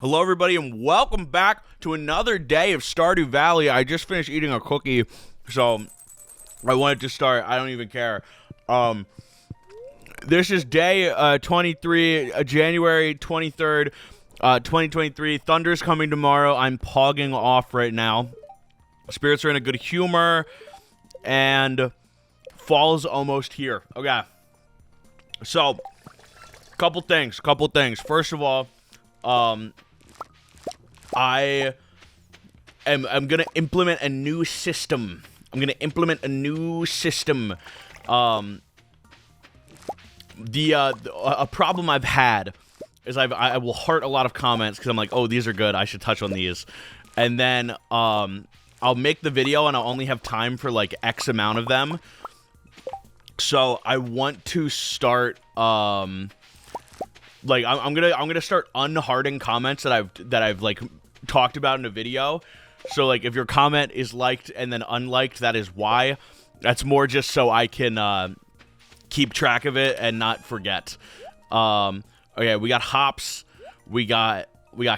Hello everybody and welcome back to another day of Stardew Valley. I just finished eating a cookie, so I wanted to start. I don't even care. This is day 23, January 23rd, 2023. Thunder's coming tomorrow. I'm pogging off right now. Spirits are in a good humor, and fall's almost here. Okay. So, couple things. First of all, I'm gonna implement a new system. A problem I've had is I will heart a lot of comments because I'm like, oh, these are good, I should touch on these, and then I'll make the video and I'll only have time for like X amount of them. So I want to start like I'm gonna start unhearting comments that I've like talked about in a video. So like if your comment is liked and then unliked, that is why. That's more just so I can keep track of it and not forget. Okay, we got hops, we got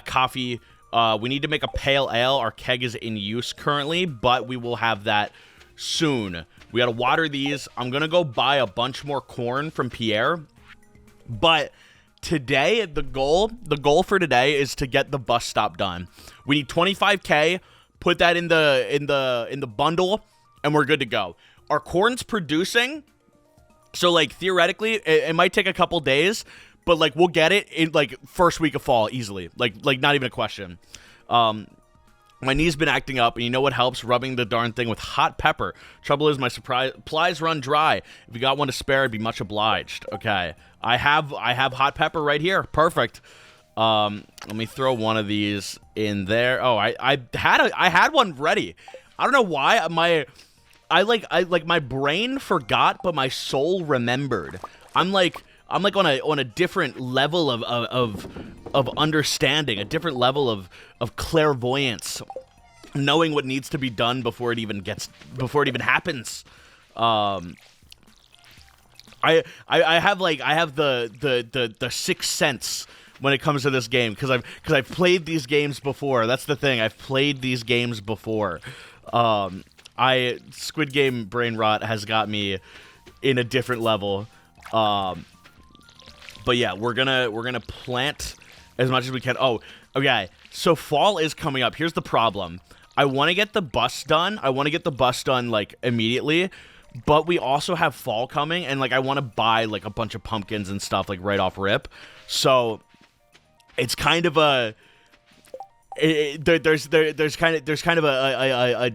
coffee. We need to make a pale ale. Our keg is in use currently, but we will have that soon. We gotta water these. I'm gonna go buy a bunch more corn from Pierre, but today the goal for today is to get the bus stop done. We need 25K. Put that in the bundle, and we're good to go. Our corn's producing, so like theoretically, it might take a couple days, but like we'll get it in like first week of fall easily. Like not even a question. My knee's been acting up, and you know what helps? Rubbing the darn thing with hot pepper. Trouble is, my supplies run dry. If you got one to spare, I'd be much obliged. Okay, I have hot pepper right here. Perfect. Let me throw one of these in there. Oh, I had one ready. I don't know why my brain forgot, but my soul remembered. I'm like on a different level of understanding, a different level of clairvoyance, knowing what needs to be done before it even happens. I have the sixth sense when it comes to this game because I've played these games before. That's the thing. I've played these games before. Squid Game brain rot has got me in a different level. But yeah, we're gonna plant as much as we can. Oh, okay. So fall is coming up. Here's the problem. I want to get the bus done. Like immediately, but we also have fall coming, and like I want to buy like a bunch of pumpkins and stuff like right off rip. So it's kind of a there's kind of a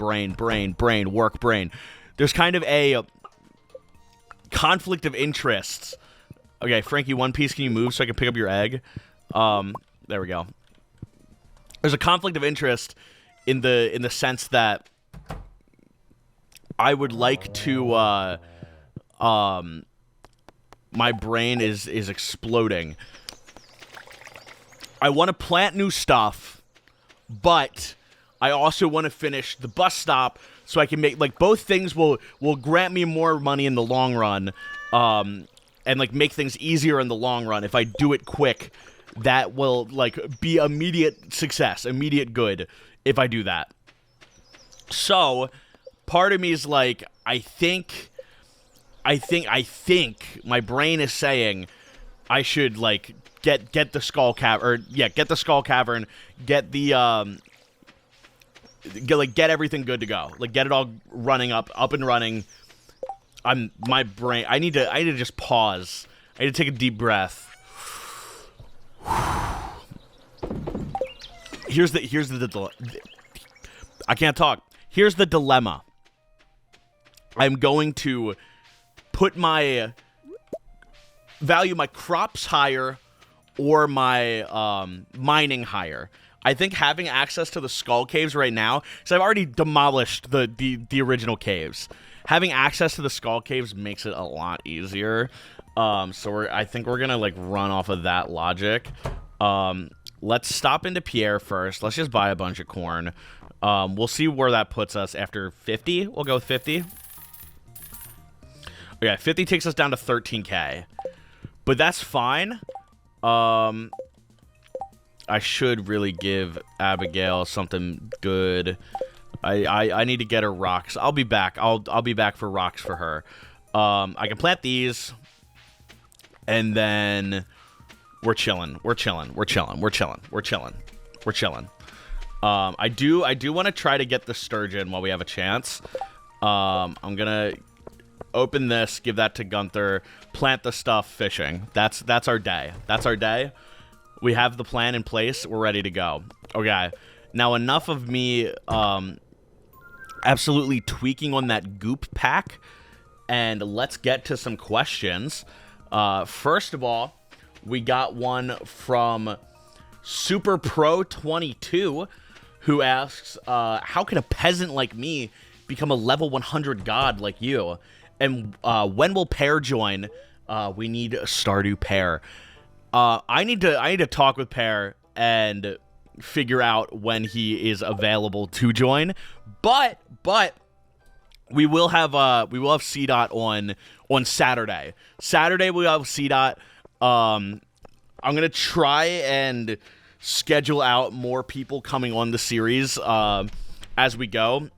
brain. There's kind of a conflict of interests. Okay, Frankie, One Piece, can you move so I can pick up your egg? There we go. There's a conflict of interest in the sense that I would like to my brain is exploding. I want to plant new stuff, but I also want to finish the bus stop so I can make, like, both things will grant me more money in the long run, and, like, make things easier in the long run. If I do it quick, that will, like, be immediate success, immediate good if I do that. So, part of me is like, I think my brain is saying I should, like, get the skull cavern, get the skull cavern, get the, get everything good to go. Like, get it all running up and running. My brain, I need to just pause. I need to take a deep breath. Here's the I can't talk. Here's the dilemma. I'm going to put my crops higher or my mining higher. I think having access to the skull caves right now, because I've already demolished the original caves. Having access to the skull caves makes it a lot easier. So I think we're gonna like run off of that logic. Let's stop into Pierre first. Let's just buy a bunch of corn. We'll see where that puts us after 50. We'll go with 50. Okay, 50 takes us down to 13K. But that's fine. I should really give Abigail something good. I need to get her rocks. I'll be back. I'll be back for rocks for her. I can plant these, and then we're chilling. We're chilling. We're chilling. We're chilling. We're chilling. We're chilling. I do want to try to get the sturgeon while we have a chance. I'm gonna open this, give that to Gunther, plant the stuff, fishing. That's our day. That's our day. We have the plan in place. We're ready to go. Okay. Now enough of me absolutely tweaking on that goop pack, and let's get to some questions. First of all, we got one from Super Pro 22, who asks, how can a peasant like me become a level 100 god like you? And when will Pear join? We need a Stardew Pear. I need to talk with Pear and figure out when he is available to join. But we will have C-Dot on Saturday. Saturday we'll have C-Dot. I'm gonna try and schedule out more people coming on the series as we go.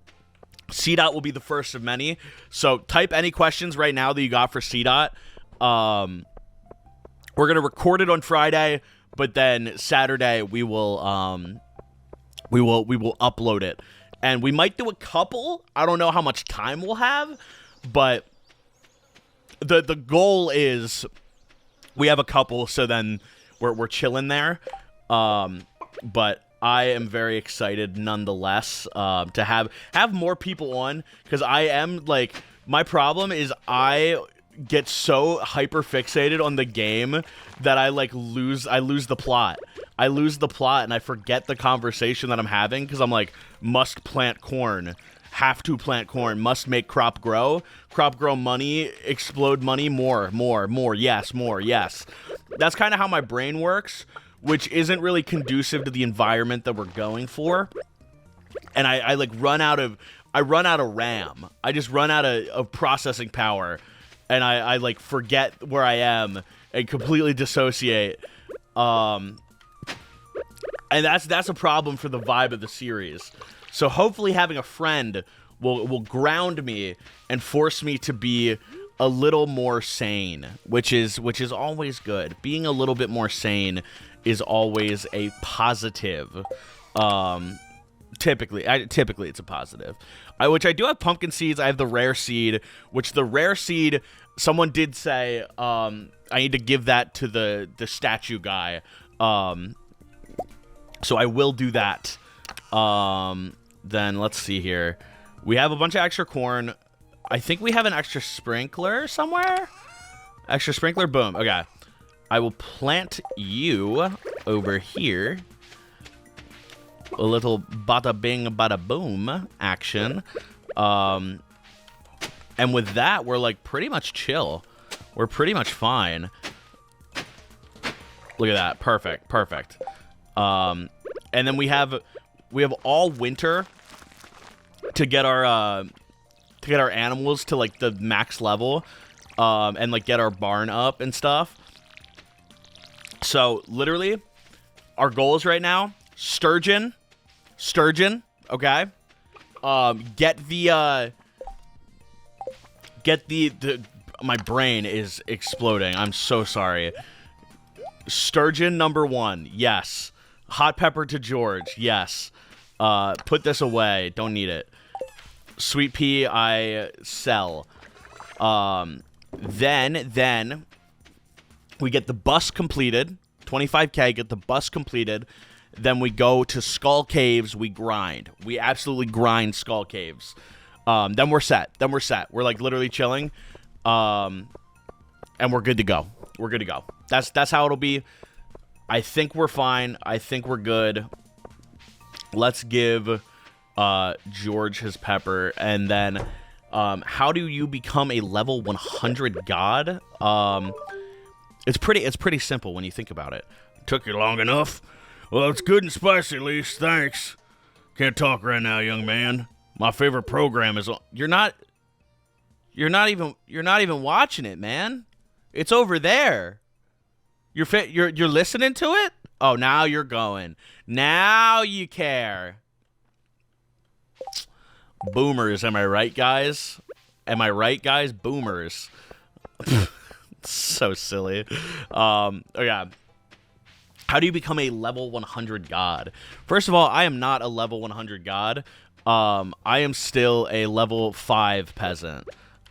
C-Dot will be the first of many. So type any questions right now that you got for C-Dot. We're gonna record it on Friday, but then Saturday we will upload it. And we might do a couple. I don't know how much time we'll have, but the goal is we have a couple, so then we're chilling there. But I am very excited nonetheless to have more people on, because I am, like, my problem is I get so hyper fixated on the game that I lose the plot. I lose the plot and I forget the conversation that I'm having, because I'm like, must plant corn, have to plant corn, must make crop grow money, explode money, more, yes, more, yes. That's kind of how my brain works, which isn't really conducive to the environment that we're going for. And I run out of RAM. I just run out of processing power, and I forget where I am and completely dissociate. And that's a problem for the vibe of the series. So hopefully having a friend will ground me and force me to be a little more sane, which is always good. Being a little bit more sane is always a positive. Typically it's a positive. Which I do have pumpkin seeds. I have the rare seed, which the rare seed, someone did say I need to give that to the statue guy. So I will do that. Then let's see here. We have a bunch of extra corn. I think we have an extra sprinkler somewhere. Extra sprinkler, boom. Okay. I will plant you over here. A little bada bing, bada boom action. And with that, we're like pretty much chill. We're pretty much fine. Look at that. Perfect. Perfect. And then we have all winter to get our animals to like the max level, and like get our barn up and stuff. So literally, our goals right now: sturgeon, okay. Get the my brain is exploding. I'm so sorry. Sturgeon number 1, yes. Hot pepper to George, yes. Put this away, don't need it. Sweet pea, I sell. Then we get the bus completed. 25k, get the bus completed. Then we go to Skull Caves, we grind. We absolutely grind Skull Caves. Then we're set. We're like literally chilling. And we're good to go. That's how it'll be. I think we're fine. I think we're good. Let's give George his pepper. And then how do you become a level 100 god? It's pretty simple when you think about it. Took you long enough? Well, it's good and spicy at least. Thanks. Can't talk right now, young man. My favorite program is on. You're not even watching it, man. It's over there. You're listening to it? Oh, now you're going. Now you care. Boomers, am I right, guys? Am I right, guys? Boomers. So silly. Okay. How do you become a level 100 god? First of all, I am not a level 100 god. I am still a level 5 peasant.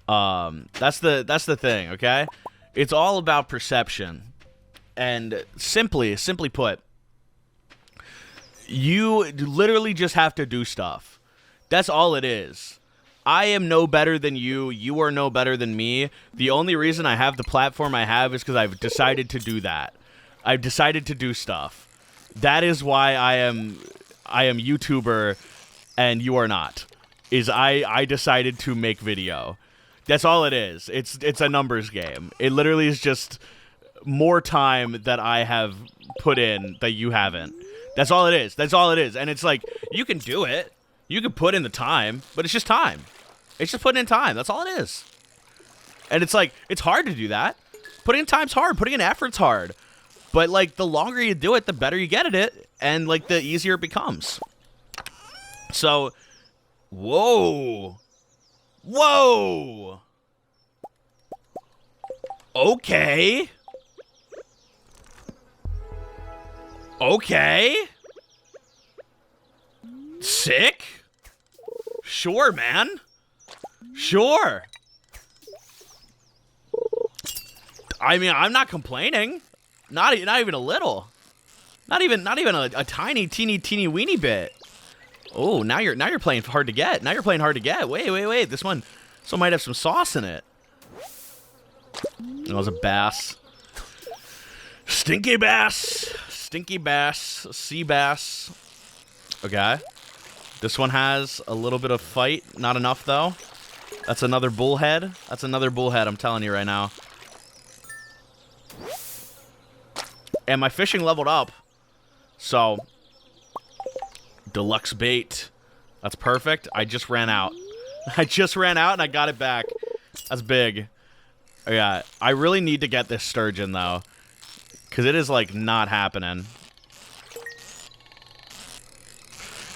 That's the thing, okay? It's all about perception. And simply put, you literally just have to do stuff. That's all it is. I am no better than you. You are no better than me. The only reason I have the platform I have is because I've decided to do that. I've decided to do stuff. That is why I am YouTuber and you are not. Is I decided to make video. That's all it is. It's a numbers game. It literally is just more time that I have put in that you haven't. That's all it is. That's all it is. And it's like, you can do it. You can put in the time, but it's just time. It's just putting in time. That's all it is. And it's like, it's hard to do that. Putting in time's hard. Putting in effort's hard. But, like, the longer you do it, the better you get at it. And, like, the easier it becomes. So, whoa. Whoa. Okay. Okay. Sick. Sure, man. Sure. I mean, I'm not complaining. Not even a little. Not even a tiny, teeny weeny bit. Oh, now you're playing hard to get. Now you're playing hard to get. Wait. This one might have some sauce in it. That was a bass. Stinky bass. Stinky bass. Sea bass. Okay. This one has a little bit of fight. Not enough, though. That's another bullhead. That's another bullhead, I'm telling you right now. And my fishing leveled up. So, deluxe bait. That's perfect. I just ran out. I just ran out and I got it back. That's big. Yeah, I really need to get this sturgeon, though. Because it is, like, not happening.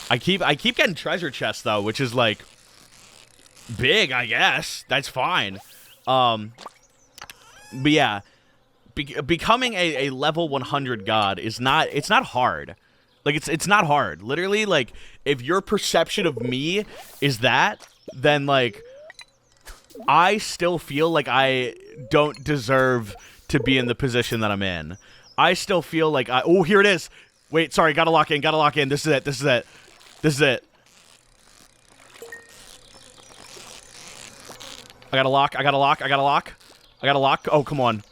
I keep getting treasure chests, though, which is, like, big, I guess. That's fine. But, yeah. Becoming a level 100 god is not, it's not hard. Like, it's not hard. Literally, like, if your perception of me is that, then, like, I still feel like I don't deserve to be in the position that I'm in. I still feel like oh, here it is. Wait, sorry, gotta lock in. This is it. I gotta lock. Oh, come on.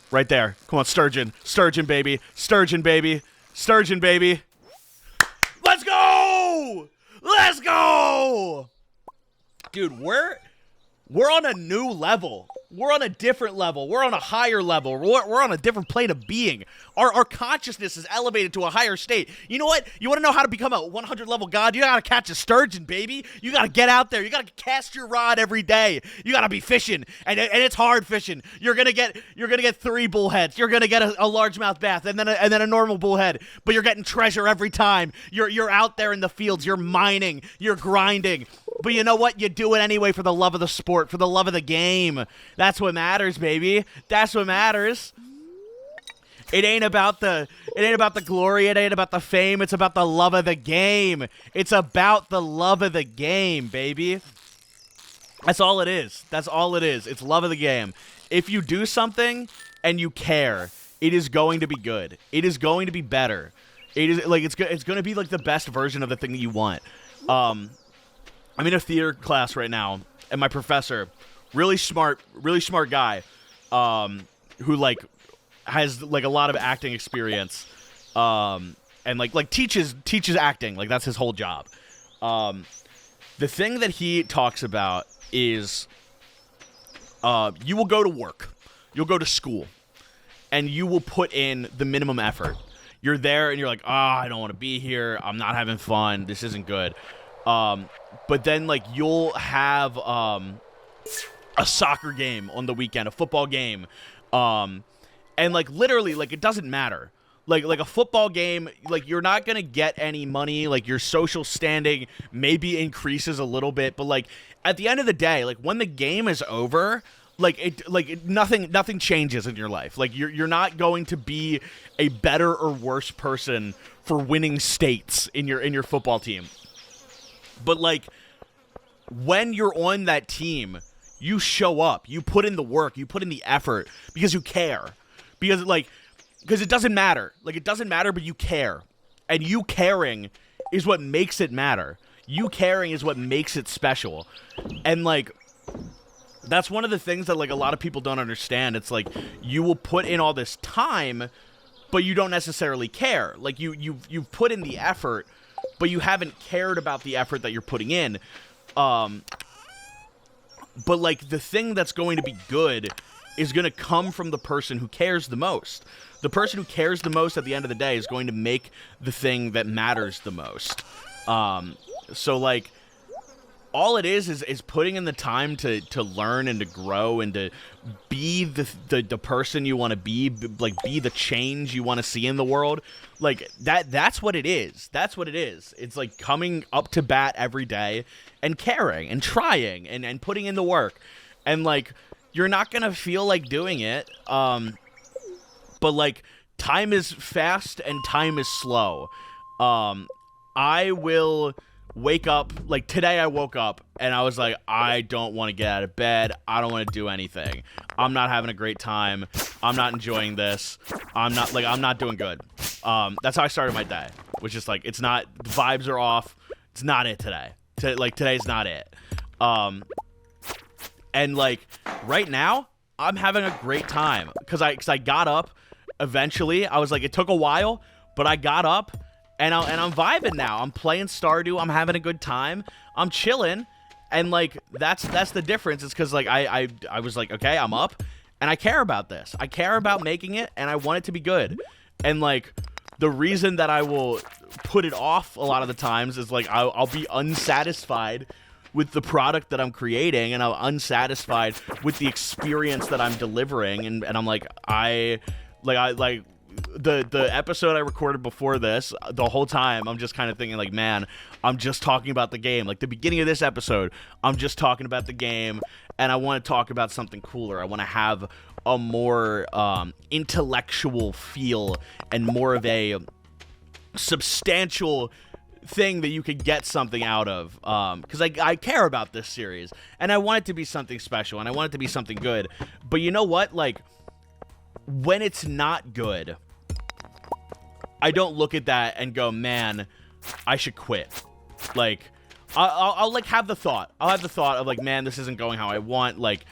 Right there. Come on, sturgeon. Sturgeon, baby. Let's go! Dude, we're on a new level. We're on a different level. We're on a higher level. We're on a different plane of being. Our consciousness is elevated to a higher state. You know what? You want to know how to become a 100 level god? You gotta catch a sturgeon, baby. You gotta get out there. You gotta cast your rod every day. You gotta be fishing, and it's hard fishing. You're gonna get 3 bullheads. You're gonna get a largemouth bass, and then a normal bullhead. But you're getting treasure every time. You're out there in the fields. You're mining. You're grinding. But you know what? You do it anyway for the love of the sport, for the love of the game. That's what matters, baby. That's what matters. It ain't about the glory. It ain't about the fame. It's about the love of the game. It's about the love of the game, baby. That's all it is. That's all it is. It's love of the game. If you do something and you care, it is going to be good. It is going to be better. It is like it's going to be like the best version of the thing that you want. I'm in a theater class right now, and my professor, really smart guy, who like has like a lot of acting experience, and like teaches acting, like that's his whole job. The thing that he talks about is, you will go to work, you'll go to school, and you will put in the minimum effort. You're there, and you're like, I don't want to be here. I'm not having fun. This isn't good. But then, like, you'll have a soccer game on the weekend, a football game, and, like, literally, like, it doesn't matter. Like a football game, like you're not gonna get any money. Like your social standing maybe increases a little bit, but like at the end of the day, like when the game is over, nothing changes in your life. Like you're not going to be a better or worse person for winning states in your football team. But like when you're on that team, you show up, you put in the work, you put in the effort because you care. Because it doesn't matter. Like, it doesn't matter, but you care. And you caring is what makes it matter. You caring is what makes it special. And, like, that's one of the things that, like, a lot of people don't understand. It's like, you will put in all this time, but you don't necessarily care. Like, you've put in the effort, but you haven't cared about the effort that you're putting in. But, like, the thing that's going to be good is going to come from the person who cares the most. The person who cares the most at the end of the day is going to make the thing that matters the most. So, like, all it is putting in the time to learn and to grow and to be the person you want to be, like, be the change you want to see in the world. Like, that's what it is. That's what it is. It's, like, coming up to bat every day and caring and trying and putting in the work. And, like, you're not going to feel like doing it, but, like, time is fast and time is slow. I will wake up, like, today I woke up and I was like, I don't want to get out of bed. I don't want to do anything. I'm not having a great time. I'm not enjoying this. I'm not doing good. That's how I started my day, which is, like, it's not, the vibes are off. It's not it today. Today's not it. And, like, right now, I'm having a great time because I got up. Eventually, I was like, it took a while, but I got up and I'm vibing now. I'm playing Stardew. I'm having a good time. I'm chilling, and, like, that's the difference. It's because, like, I was like, okay, I'm up, and I care about this. I care about making it, and I want it to be good. And, like, the reason that I will put it off a lot of the times is, like, I'll be unsatisfied with the product that I'm creating, and I'm unsatisfied with the experience that I'm delivering, and I'm like, the episode I recorded before this, the whole time I'm just kind of thinking, like, man, I'm just talking about the game. Like, the beginning of this episode, I'm just talking about the game, and I want to talk about something cooler. I want to have a more intellectual feel and more of a substantial thing that you could get something out of, because I care about this series, and I want it to be something special, and I want it to be something good. But you know what? Like, when it's not good, I don't look at that and go, man, I should quit. Like, I'll like have the thought. I'll have the thought of, like, man, this isn't going how I want. Like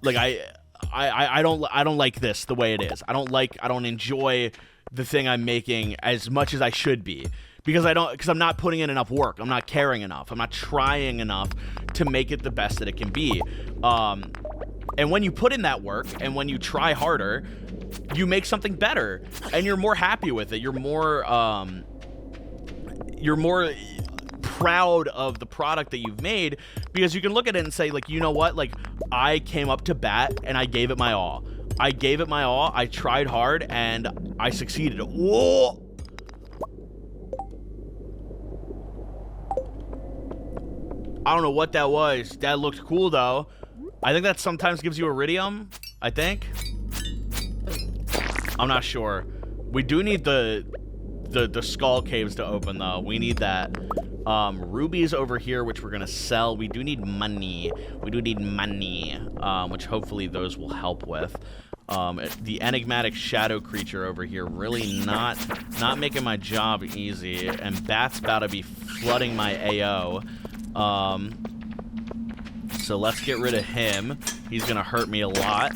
I don't like this the way it is. I don't enjoy the thing I'm making as much as I should be. Because I'm not putting in enough work. I'm not caring enough. I'm not trying enough to make it the best that it can be. And when you put in that work and when you try harder, you make something better, and you're more happy with it. You're more proud of the product that you've made, because you can look at it and say, like, you know what? Like, I came up to bat and I gave it my all. I gave it my all. I tried hard and I succeeded. Whoa! I don't know what that was. That looked cool, though. I think that sometimes gives you iridium, I think. I'm not sure. We do need the skull caves to open, though. We need that. Rubies over here, which we're going to sell. We do need money. Which hopefully those will help with. The enigmatic shadow creature over here really not making my job easy. And Bat's about to be flooding my AO. So let's get rid of him. He's gonna hurt me a lot,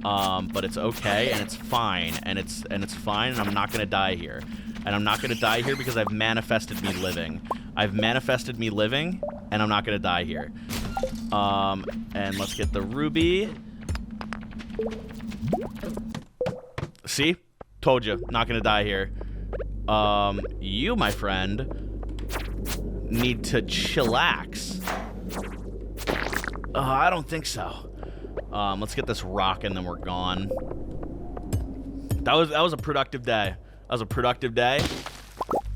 but it's okay, and it's fine, and it's fine, and I'm not gonna die here. And I'm not gonna die here because I've manifested me living. I've manifested me living, and I'm not gonna die here. And let's get the ruby. See? Told you, not gonna die here. You, my friend, need to chillax. I don't think so. Let's get this rock and then we're gone. That was a productive day. That was a productive day.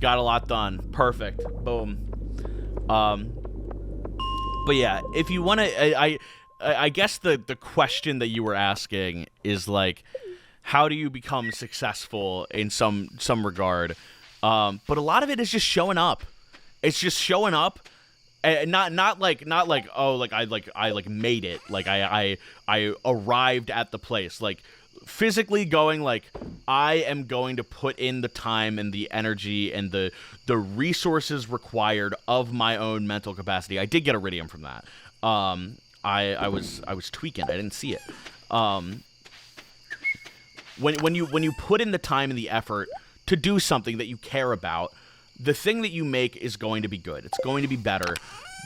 Got a lot done. Perfect. Boom. But yeah, if you want to, I guess the question that you were asking is like, how do you become successful in some regard? But a lot of it is just showing up. It's just showing up, and not like oh like I made it, like I arrived at the place, like physically going like I am going to put in the time and the energy and the resources required of my own mental capacity. I did get iridium from that. I was tweaking. I didn't see it. When you put in the time and the effort to do something that you care about, the thing that you make is going to be good. It's going to be better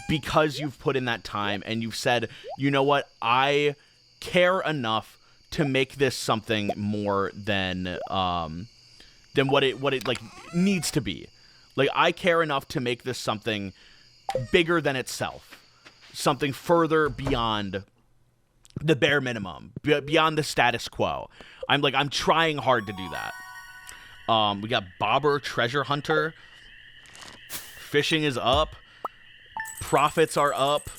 because you've put in that time and you've said, you know what, I care enough to make this something more than what it like needs to be. Like, I care enough to make this something bigger than itself, something further beyond the bare minimum, beyond the status quo. I'm trying hard to do that. We got Bobber Treasure Hunter. Fishing is up. Profits are up.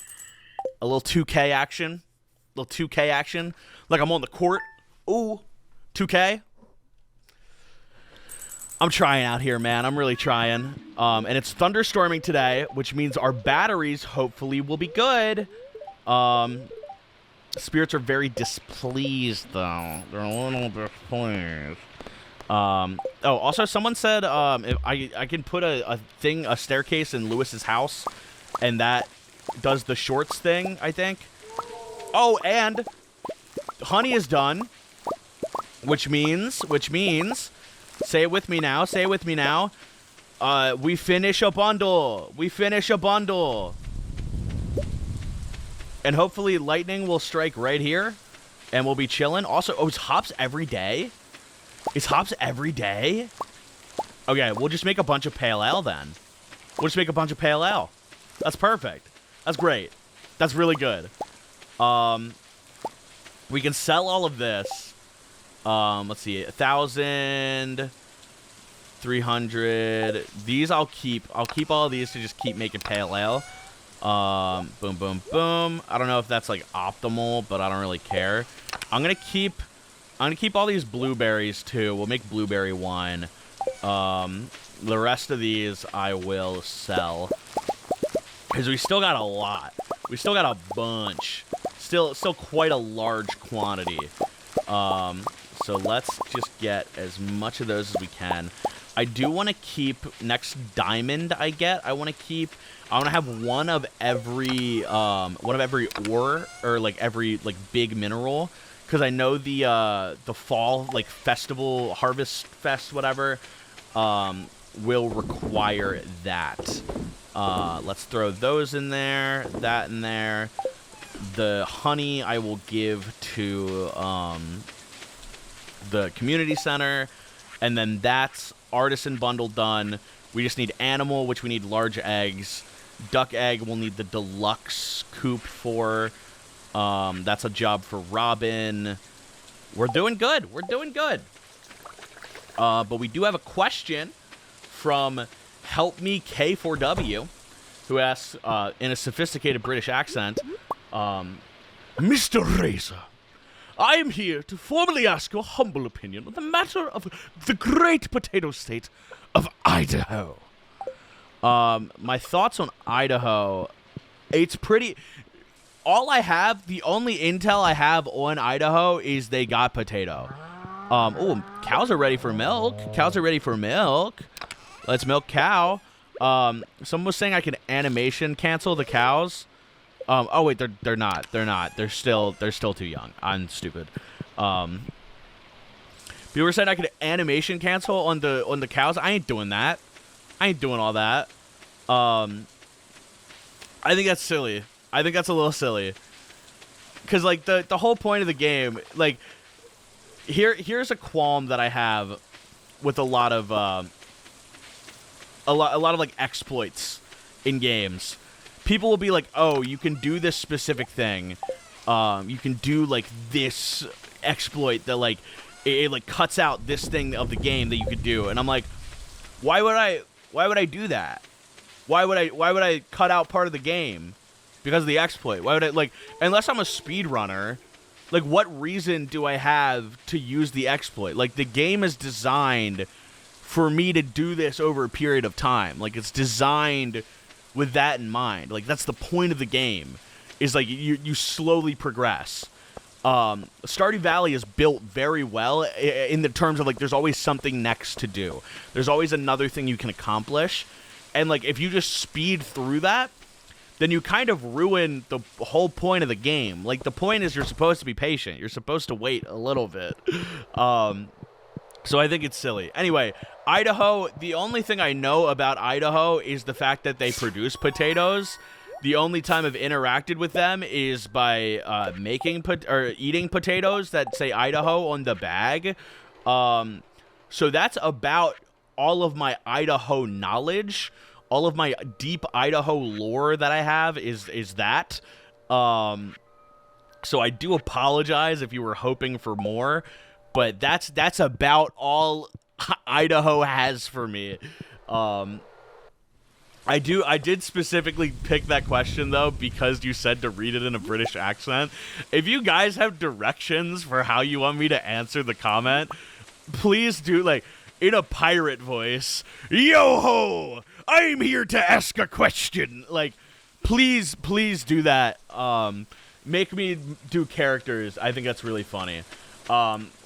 A little 2K action. Like I'm on the court. Ooh, 2K. I'm trying out here, man. I'm really trying. And it's thunderstorming today, which means our batteries hopefully will be good. Spirits are very displeased, though. They're a little displeased. Also, someone said if I can put a staircase in Lewis's house, and that does the shorts thing, I think. Oh, and honey is done, which means, say it with me now, we finish a bundle. And hopefully lightning will strike right here, and we'll be chilling. Also, is hops every day? Okay, we'll just make a bunch of pale ale then. That's perfect. That's great. That's really good. We can sell all of this. Let's see, 1,000, 300. These I'll keep. I'll keep all of these to just keep making pale ale. Boom, boom, boom. I don't know if that's like optimal, but I don't really care. I'm gonna keep all these blueberries too. We'll make blueberry wine. The rest of these I will sell, because we still got a lot. We still got a bunch. Still quite a large quantity. So let's just get as much of those as we can. I do want to keep next diamond I get. I want to have one of every ore, or like every like big mineral, because I know the fall like festival, harvest fest, whatever, will require that. Let's throw those in there, that in there. The honey I will give to the community center, and then that's artisan bundle done. We just need animal, which we need large eggs. Duck egg we'll need the deluxe coop for. That's a job for Robin. We're doing good. But we do have a question from Help Me K4W, who asks in a sophisticated British accent, Mr. RaZeR, I am here to formally ask your humble opinion on the matter of the great potato state of Idaho. My thoughts on Idaho, it's pretty... the only intel I have on Idaho is they got potato. Cows are ready for milk. Let's milk cow. Someone was saying I could animation cancel the cows. Oh wait, they're not. They're still too young. I'm stupid. People were saying I could animation cancel on the cows. I ain't doing that. I ain't doing all that. I think that's silly. I think that's a little silly. Cause like the whole point of the game, like here's a qualm that I have with a lot of like exploits in games. People will be like, oh, you can do this specific thing. You can do like this exploit that like it like cuts out this thing of the game that you could do, and I'm like, why would I do that? Why would I cut out part of the game because of the exploit? Why would I, like, unless I'm a speedrunner, like, what reason do I have to use the exploit? Like, the game is designed for me to do this over a period of time. Like, it's designed with that in mind. Like, that's the point of the game, is like you slowly progress. Stardew Valley is built very well in the terms of, like, there's always something next to do. There's always another thing you can accomplish. And, like, if you just speed through that, then you kind of ruin the whole point of the game. Like, the point is you're supposed to be patient. You're supposed to wait a little bit. So I think it's silly. Anyway, Idaho, the only thing I know about Idaho is the fact that they produce potatoes. The only time I've interacted with them is by eating potatoes that say Idaho on the bag. So that's about all of my Idaho knowledge. All of my deep Idaho lore that I have is that. So I do apologize if you were hoping for more, but that's about all Idaho has for me. I did specifically pick that question, though, because you said to read it in a British accent. If you guys have directions for how you want me to answer the comment, please do, like, in a pirate voice. Yo-ho! I'm here to ask a question. Like, please do that. Make me do characters. I think that's really funny.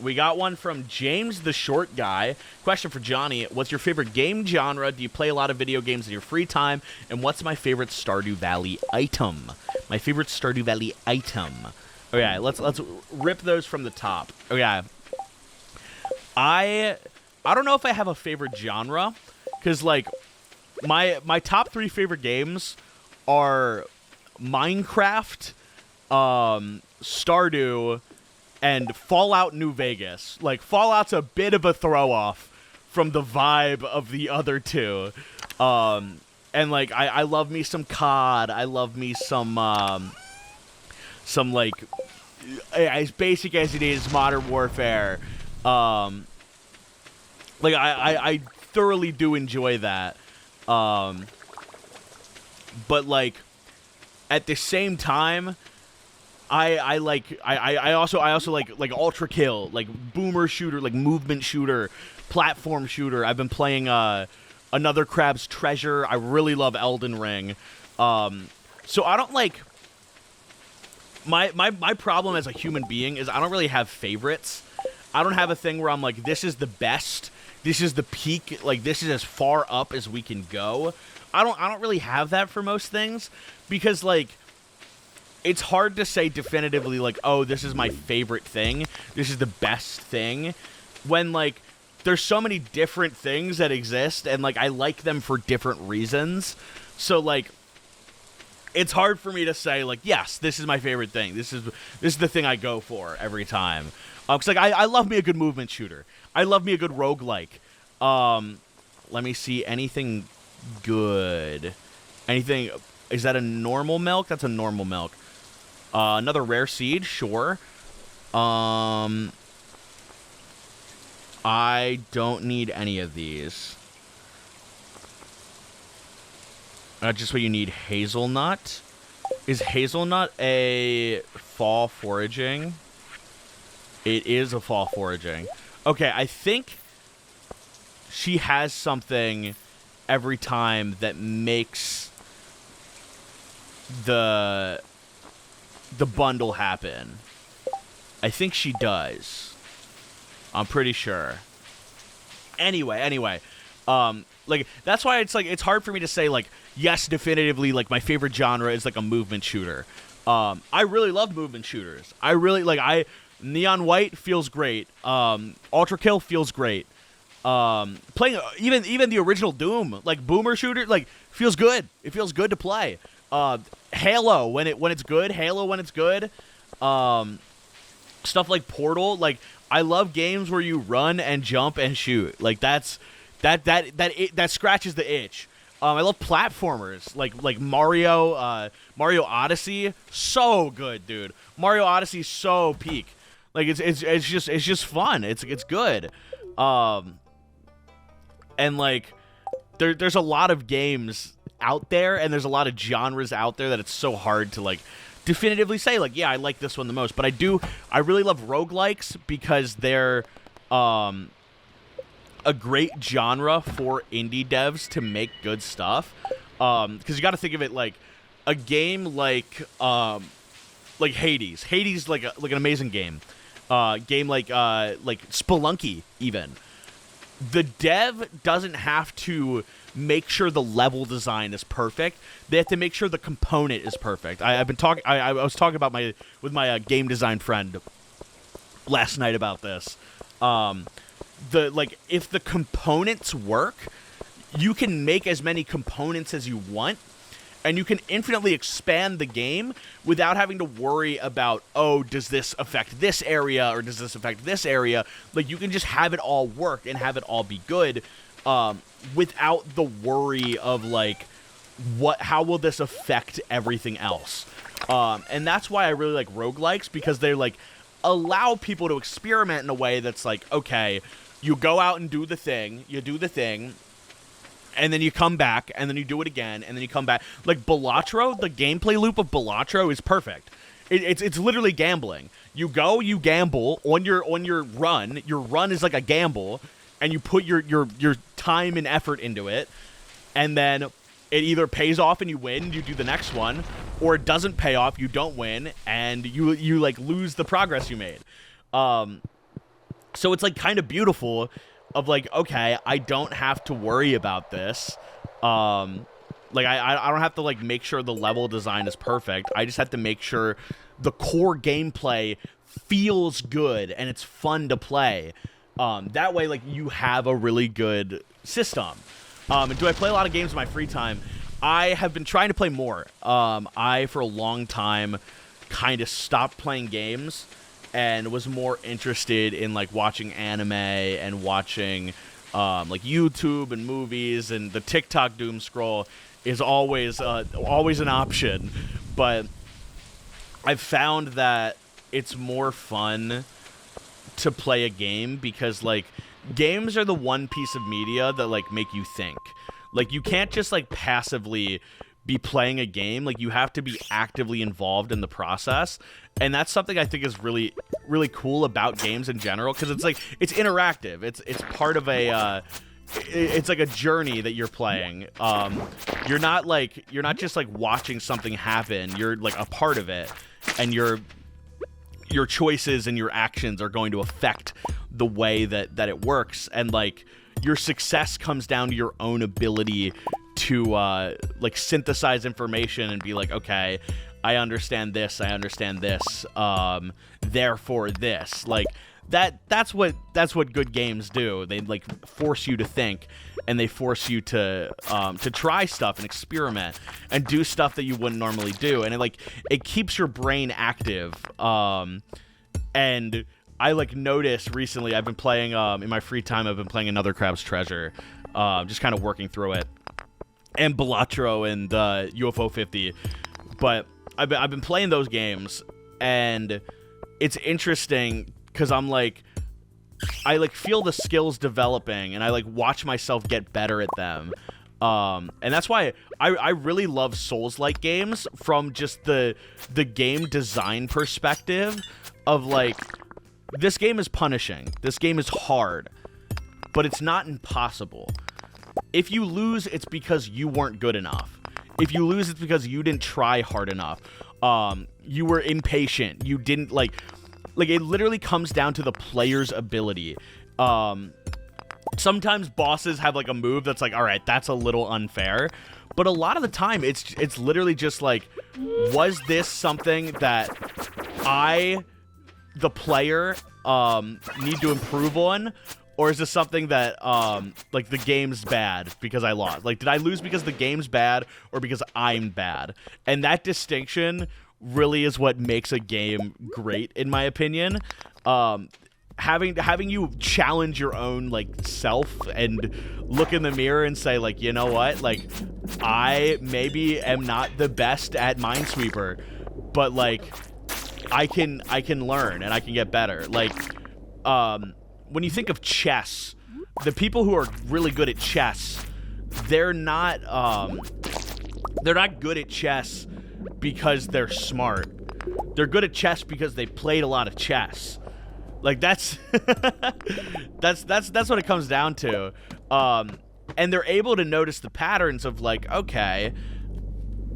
We got one from James the Short Guy. Question for Johnny. What's your favorite game genre? Do you play a lot of video games in your free time? And what's my favorite Stardew Valley item? My favorite Stardew Valley item. Okay, let's rip those from the top. Okay. I don't know if I have a favorite genre, because, like, my top 3 favorite games are Minecraft, Stardew, and Fallout New Vegas. Like, Fallout's a bit of a throw-off from the vibe of the other two. And, like, I love me some COD. I love me some like, as basic as it is, Modern Warfare. Like, I thoroughly do enjoy that. But, like, at the same time, I also like Ultra Kill, like boomer shooter, like movement shooter, platform shooter. I've been playing Another Crab's Treasure. I really love Elden Ring. So I don't, like, my problem as a human being is I don't really have favorites. I don't have a thing where I'm like, this is the best, this is the peak, like, this is as far up as we can go. I don't really have that for most things, because, like, it's hard to say definitively, like, oh, this is my favorite thing, this is the best thing, when, like, there's so many different things that exist, and, like, I like them for different reasons. So, like, it's hard for me to say, like, yes, this is my favorite thing, this is the thing I go for every time. Because, like, I love me a good movement shooter. I love me a good roguelike. Let me see, anything good. Anything, is that a normal milk? That's a normal milk. Another rare seed, sure. I don't need any of these. Just what you need, hazelnut. Is hazelnut a fall foraging? It is a fall foraging. Okay, I think she has something every time that makes the bundle happen. I think she does. I'm pretty sure. Anyway, like, that's why it's, like, it's hard for me to say, like, yes, definitively, like, my favorite genre is, like, a movement shooter. I really love movement shooters. I really, like, Neon White feels great. Ultra Kill feels great. Playing even the original Doom, like, boomer shooter, like, feels good. It feels good to play. Halo when it's good. Halo when it's good. Stuff like Portal. Like, I love games where you run and jump and shoot. Like, that scratches the itch. I love platformers like Mario Odyssey. So good, dude. Mario Odyssey is so peak. Like it's just fun. It's good. And like there's a lot of games out there, and there's a lot of genres out there that it's so hard to like definitively say like, yeah, I like this one the most. But I really love roguelikes because they're a great genre for indie devs to make good stuff. Because you got to think of it like a game like Hades. Hades like an amazing game. Game like Spelunky even. The dev doesn't have to make sure the level design is perfect. They have to make sure the component is perfect. I was talking about with my game design friend last night about this. If the components work, you can make as many components as you want, and you can infinitely expand the game without having to worry about, oh, does this affect this area or does this affect this area? Like, you can just have it all work and have it all be good, without the worry of like, how will this affect everything else? And that's why I really like roguelikes, because they like allow people to experiment in a way that's like, okay, you go out and do the thing, and then you come back, and then you do it again, and then you come back. Like Balatro, the gameplay loop of Balatro is perfect. It's literally gambling. You go, you gamble on your run. Your run is like a gamble, and you put your time and effort into it, and then it either pays off and you win, you do the next one, or it doesn't pay off, you don't win, and you like lose the progress you made. So it's like kind of beautiful of like, okay, I don't have to worry about this. Like I don't have to like make sure the level design is perfect. I just have to make sure the core gameplay feels good and it's fun to play. That way, like, you have a really good system. And do I play a lot of games in my free time? I have been trying to play more. I, for a long time, kind of stopped playing games and was more interested in, like, watching anime and watching, like, YouTube and movies, and the TikTok doom scroll is always an option. But I've found that it's more fun to play a game because, like, games are the one piece of media that, like, make you think. Like, you can't just, like, passively be playing a game. Like, you have to be actively involved in the process. And that's something I think is really, really cool about games in general, because it's, like, it's interactive. It's part of a, it's like a journey that you're playing. You're not just, like, watching something happen. You're, like, a part of it. And your choices and your actions are going to affect the way that it works. And, like, your success comes down to your own ability to, like, synthesize information and be like, okay, I understand this, therefore this. Like, that's what good games do. They, like, force you to think, and they force you to try stuff and experiment and do stuff that you wouldn't normally do. And it keeps your brain active. And I, like, noticed recently, I've been playing, in my free time, I've been playing Another Crab's Treasure, just kind of working through it, and Balatro and UFO 50. But I've been playing those games, and it's interesting because I'm like, I, like, feel the skills developing, and I, like, watch myself get better at them. And that's why I really love Souls-like games from just the game design perspective of, like, this game is punishing. This game is hard, but it's not impossible. If you lose, it's because you weren't good enough. If you lose, it's because you didn't try hard enough. You were impatient. You didn't, like, it literally comes down to the player's ability. Sometimes bosses have, like, a move that's like, all right, that's a little unfair. But a lot of the time, it's literally just like, was this something that I, the player, need to improve on? Or is this something that, like, the game's bad because I lost? Like, did I lose because the game's bad or because I'm bad? And that distinction really is what makes a game great, in my opinion. Having you challenge your own, like, self and look in the mirror and say, like, you know what? Like, I maybe am not the best at Minesweeper, but, like, I can learn and I can get better. Like, when you think of chess, the people who are really good at chess, they're not good at chess because they're smart. They're good at chess because they played a lot of chess. Like, that's that's what it comes down to. And they're able to notice the patterns of, like, okay,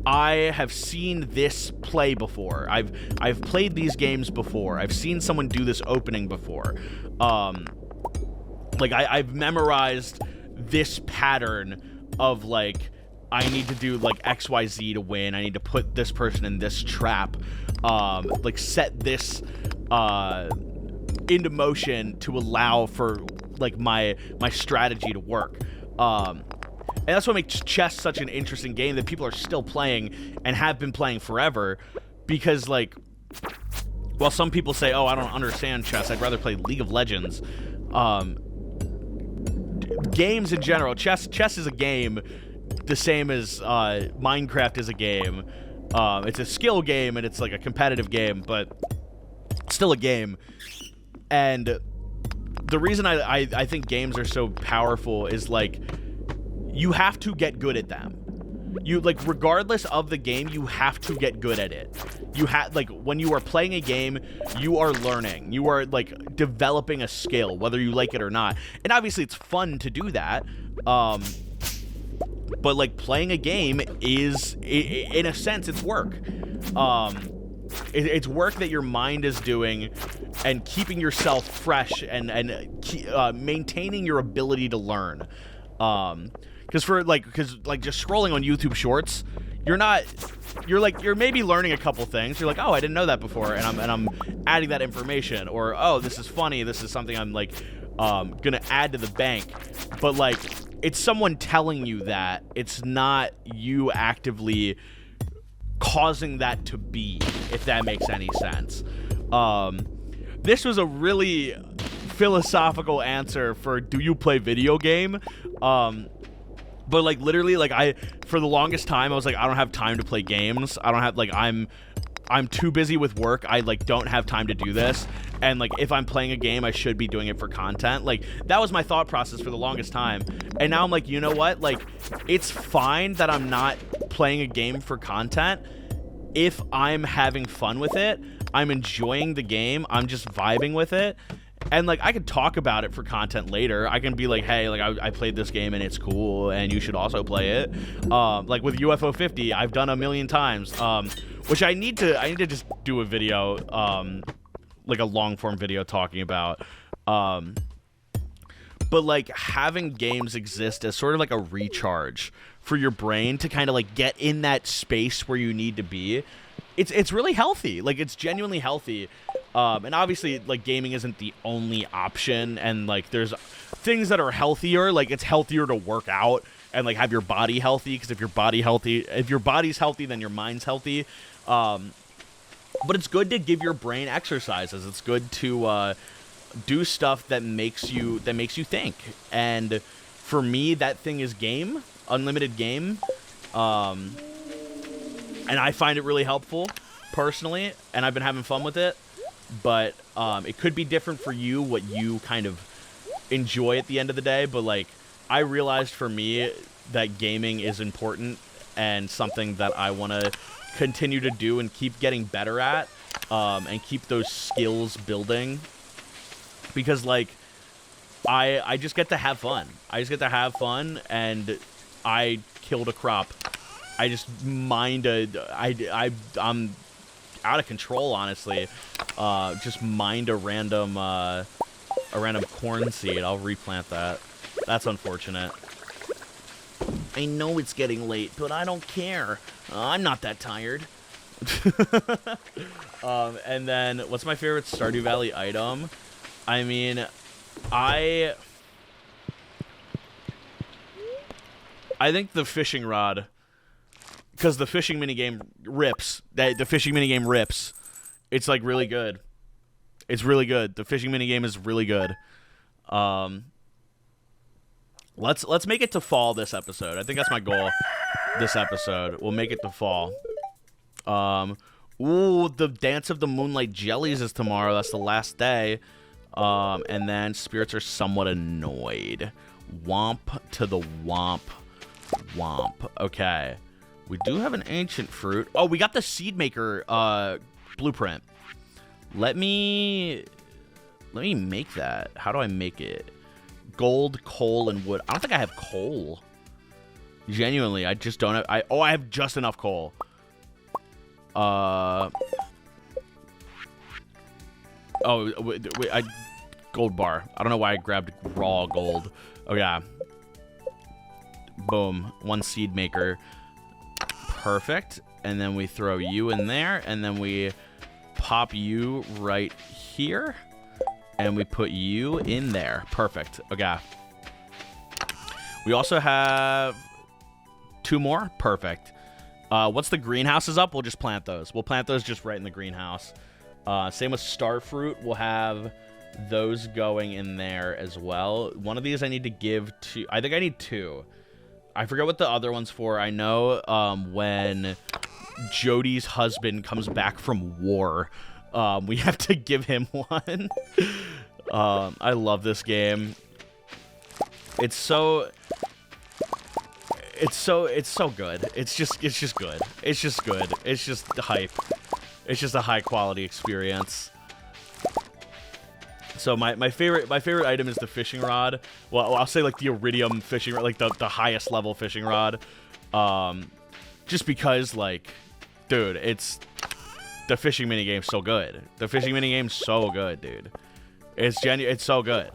I have seen this play before. I've played these games before. I've seen someone do this opening before. Like, I've memorized this pattern of, like, I need to do, like, XYZ to win. I need to put this person in this trap. Like, set this into motion to allow for, like, my strategy to work. And that's what makes chess such an interesting game that people are still playing and have been playing forever. Because, like, while some people say, oh, I don't understand chess, I'd rather play League of Legends. Games in general, chess is a game the same as Minecraft is a game. It's a skill game and it's like a competitive game, but still a game. And the reason I think games are so powerful is, like, you have to get good at them. You, like, regardless of the game, you have to get good at it. You have, like, when you are playing a game, you are learning. You are, like, developing a skill, whether you like it or not. And obviously, it's fun to do that. But, like, playing a game is, in a sense, it's work. It's work that your mind is doing, and keeping yourself fresh and maintaining your ability to learn. Because just scrolling on YouTube Shorts, you're maybe learning a couple things. You're like, oh, I didn't know that before, and I'm adding that information, or, oh, this is funny. This is something I'm, like, gonna add to the bank. But, like, it's someone telling you that. It's not you actively causing that to be, if that makes any sense. This was a really philosophical answer for, do you play video game? But, like, literally, like, for the longest time, I was like, I don't have time to play games. I don't have, like, I'm too busy with work. I, like, don't have time to do this. And, like, if I'm playing a game, I should be doing it for content. Like, that was my thought process for the longest time. And now I'm like, you know what? Like, it's fine that I'm not playing a game for content. If I'm having fun with it, I'm enjoying the game, I'm just vibing with it. And, like, I could talk about it for content later. I can be like, hey, like, I played this game and it's cool, and you should also play it. Like with UFO 50, I've done a million times. Which I need to just do a video, like a long form video talking about. But, like, having games exist as sort of like a recharge for your brain to kind of, like, get in that space where you need to be. It's really healthy. Like, it's genuinely healthy. And obviously, like, gaming isn't the only option, and, like, there's things that are healthier. Like, it's healthier to work out and, like, have your body healthy, because if your body's healthy, then your mind's healthy. But it's good to give your brain exercises. It's good to do stuff that makes you think. And for me, that thing is game, unlimited game. And I find it really helpful personally, and I've been having fun with it. But it could be different for you, what you kind of enjoy at the end of the day. But, like, I realized for me that gaming is important and something that I want to continue to do and keep getting better at, and keep those skills building. Because, like, I just get to have fun. I just get to have fun, and I killed a crop. I just I'm out of control, honestly. Just mined a random corn seed. I'll replant that. That's unfortunate. I know it's getting late, but I don't care. I'm not that tired. And then, what's my favorite Stardew Valley item? I mean, I think the fishing rod, because the fishing minigame rips. The fishing minigame rips. It's, like, really good. It's really good. The fishing minigame is really good. Let's make it to fall this episode. I think that's my goal this episode. We'll make it to fall. Ooh, the Dance of the Moonlight Jellies is tomorrow. That's the last day. And then spirits are somewhat annoyed. Womp to the womp. Womp. Okay. We do have an ancient fruit. Oh, we got the seed maker blueprint. Let me make that. How do I make it? Gold, coal, and wood. I don't think I have coal. Genuinely, I just don't have... I have just enough coal. Oh, wait, gold bar. I don't know why I grabbed raw gold. Oh, yeah. Boom. One seed maker. Perfect. And then we throw you in there, and then we pop you right here, and we put you in there. Perfect. Okay. We also have 2 more. Perfect. Once the greenhouse is up, we'll just plant those. We'll plant those just right in the greenhouse. Same with starfruit. We'll have those going in there as well. One of these I need to give to... I think I need 2. I forget what the other one's for. I know when Jody's husband comes back from war, we have to give him one. I love this game. It's so good. It's just good. It's just good. It's just hype. It's just a high quality experience. So my favorite item is the fishing rod. Well, I'll say like the iridium fishing rod, like the highest level fishing rod. Just because, like, dude, it's the fishing minigame's so good. The fishing minigame's so good, dude. It's so good.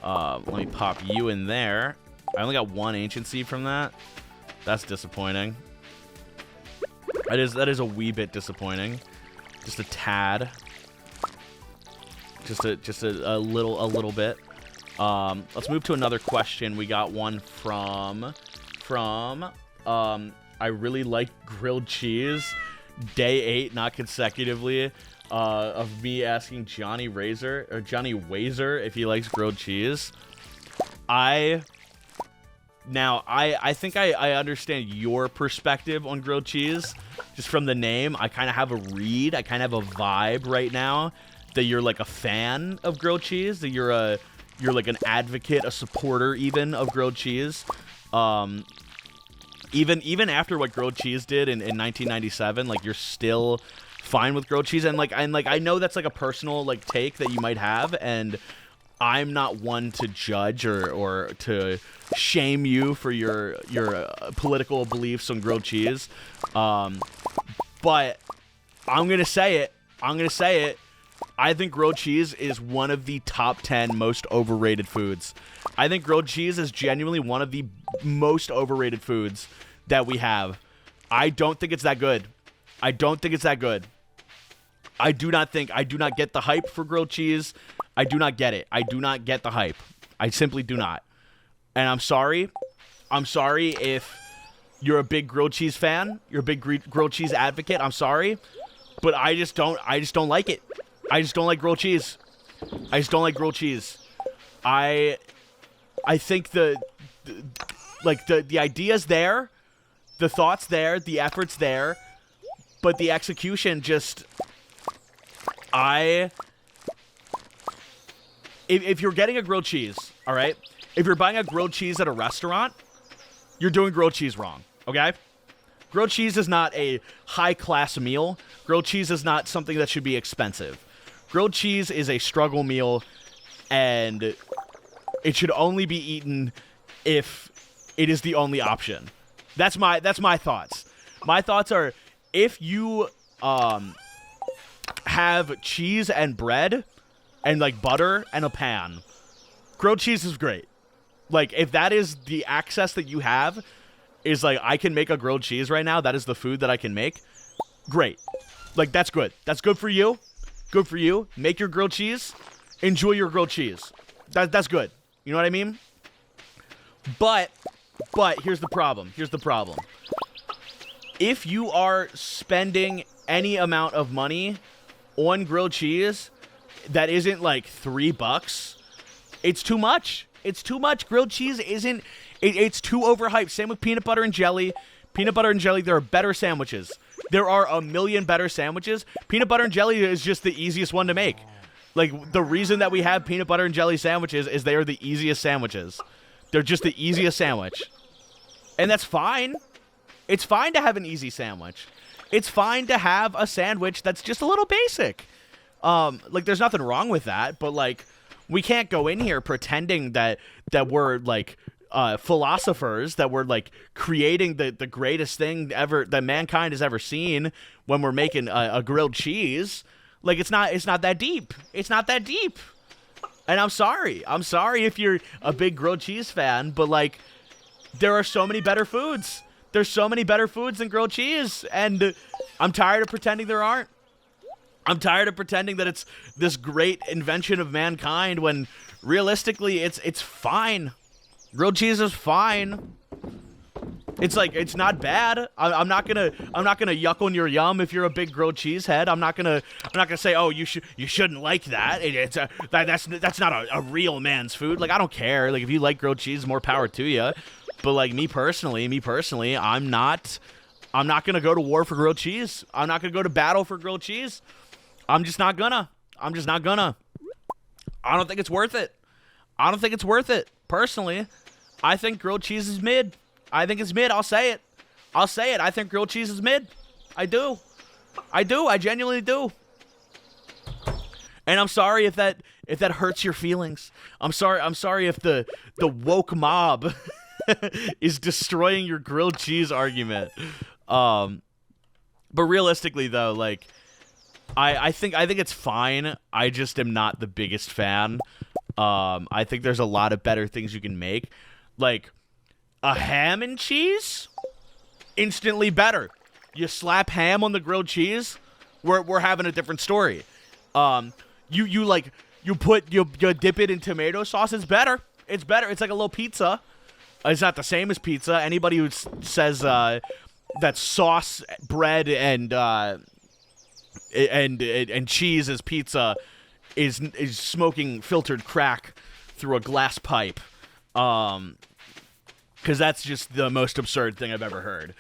Let me pop you in there. I only got 1 ancient seed from that. That's disappointing. That is a wee bit disappointing. Just a tad. Just a little bit. Let's move to another question. We got one from I really like grilled cheese. Day 8, not consecutively. Of me asking Jonny RaZeR or Jonny RaZeR if he likes grilled cheese. I think I understand your perspective on grilled cheese. Just from the name, I kind of have a read. I kind of have a vibe right now that you're like a fan of grilled cheese. That you're like an advocate, a supporter even of grilled cheese. Even after what grilled cheese did in 1997, like you're still fine with grilled cheese. And I know that's like a personal like take that you might have, and I'm not one to judge or to shame you for your political beliefs on grilled cheese. But I'm going to say it. I think grilled cheese is one of the top 10 most overrated foods. I think grilled cheese is genuinely one of the most overrated foods that we have. I don't think it's that good. I do not get the hype for grilled cheese. I do not get it. I do not get the hype. I simply do not. And I'm sorry. I'm sorry if you're a big grilled cheese fan. You're a big grilled cheese advocate. I'm sorry. But I just don't like it. I just don't like grilled cheese. I think the idea's there, the thought's there, the effort's there, but the execution just... If you're getting a grilled cheese, all right? If you're buying a grilled cheese at a restaurant, you're doing grilled cheese wrong, okay? Grilled cheese is not a high-class meal. Grilled cheese is not something that should be expensive. Grilled cheese is a struggle meal, and it should only be eaten if it is the only option. That's my thoughts. My thoughts are, if you have cheese and bread and like butter and a pan, grilled cheese is great. Like, if that is the access that you have, is like, I can make a grilled cheese right now, that is the food that I can make, great. Like, that's good. That's good for you. Good for you. Make your grilled cheese. Enjoy your grilled cheese. That's good. You know what I mean? But here's the problem. If you are spending any amount of money on grilled cheese that isn't like $3, it's too much. Grilled cheese isn't... It's too overhyped. Same with peanut butter and jelly. Peanut butter and jelly, there are better sandwiches. There are a million better sandwiches. Peanut butter and jelly is just the easiest one to make. Like, the reason that we have peanut butter and jelly sandwiches is they are the easiest sandwiches. They're just the easiest sandwich. And that's fine. It's fine to have an easy sandwich. It's fine to have a sandwich that's just a little basic. Like, there's nothing wrong with that, but, like, we can't go in here pretending that we're, like, philosophers, that we're, like, creating the greatest thing ever that mankind has ever seen when we're making a grilled cheese. Like, it's not that deep. It's not that deep. And I'm sorry. I'm sorry if you're a big grilled cheese fan, but, like, there are so many better foods. There's so many better foods than grilled cheese, and I'm tired of pretending there aren't. I'm tired of pretending that it's this great invention of mankind when realistically it's fine. Grilled cheese is fine. It's like, it's not bad. I'm not gonna yuck on your yum if you're a big grilled cheese head. I'm not gonna say, oh, you shouldn't like that. That's not a real man's food. Like, I don't care. Like, if you like grilled cheese, more power to you. But, like, me personally, I'm not gonna go to war for grilled cheese. I'm not gonna go to battle for grilled cheese. I'm just not gonna. I don't think it's worth it. Personally, I think grilled cheese is mid. I think it's mid. I'll say it. I think grilled cheese is mid. I do. I genuinely do. And I'm sorry if that hurts your feelings. I'm sorry if the woke mob is destroying your grilled cheese argument. But realistically, though, like, I think it's fine. I just am not the biggest fan. I think there's a lot of better things you can make. Like, a ham and cheese? Instantly better. You slap ham on the grilled cheese, we're having a different story. You dip it in tomato sauce, it's better. It's better. It's like a little pizza. It's not the same as pizza. Anybody who says that sauce, bread, and cheese as pizza is smoking filtered crack through a glass pipe. Because that's just the most absurd thing I've ever heard.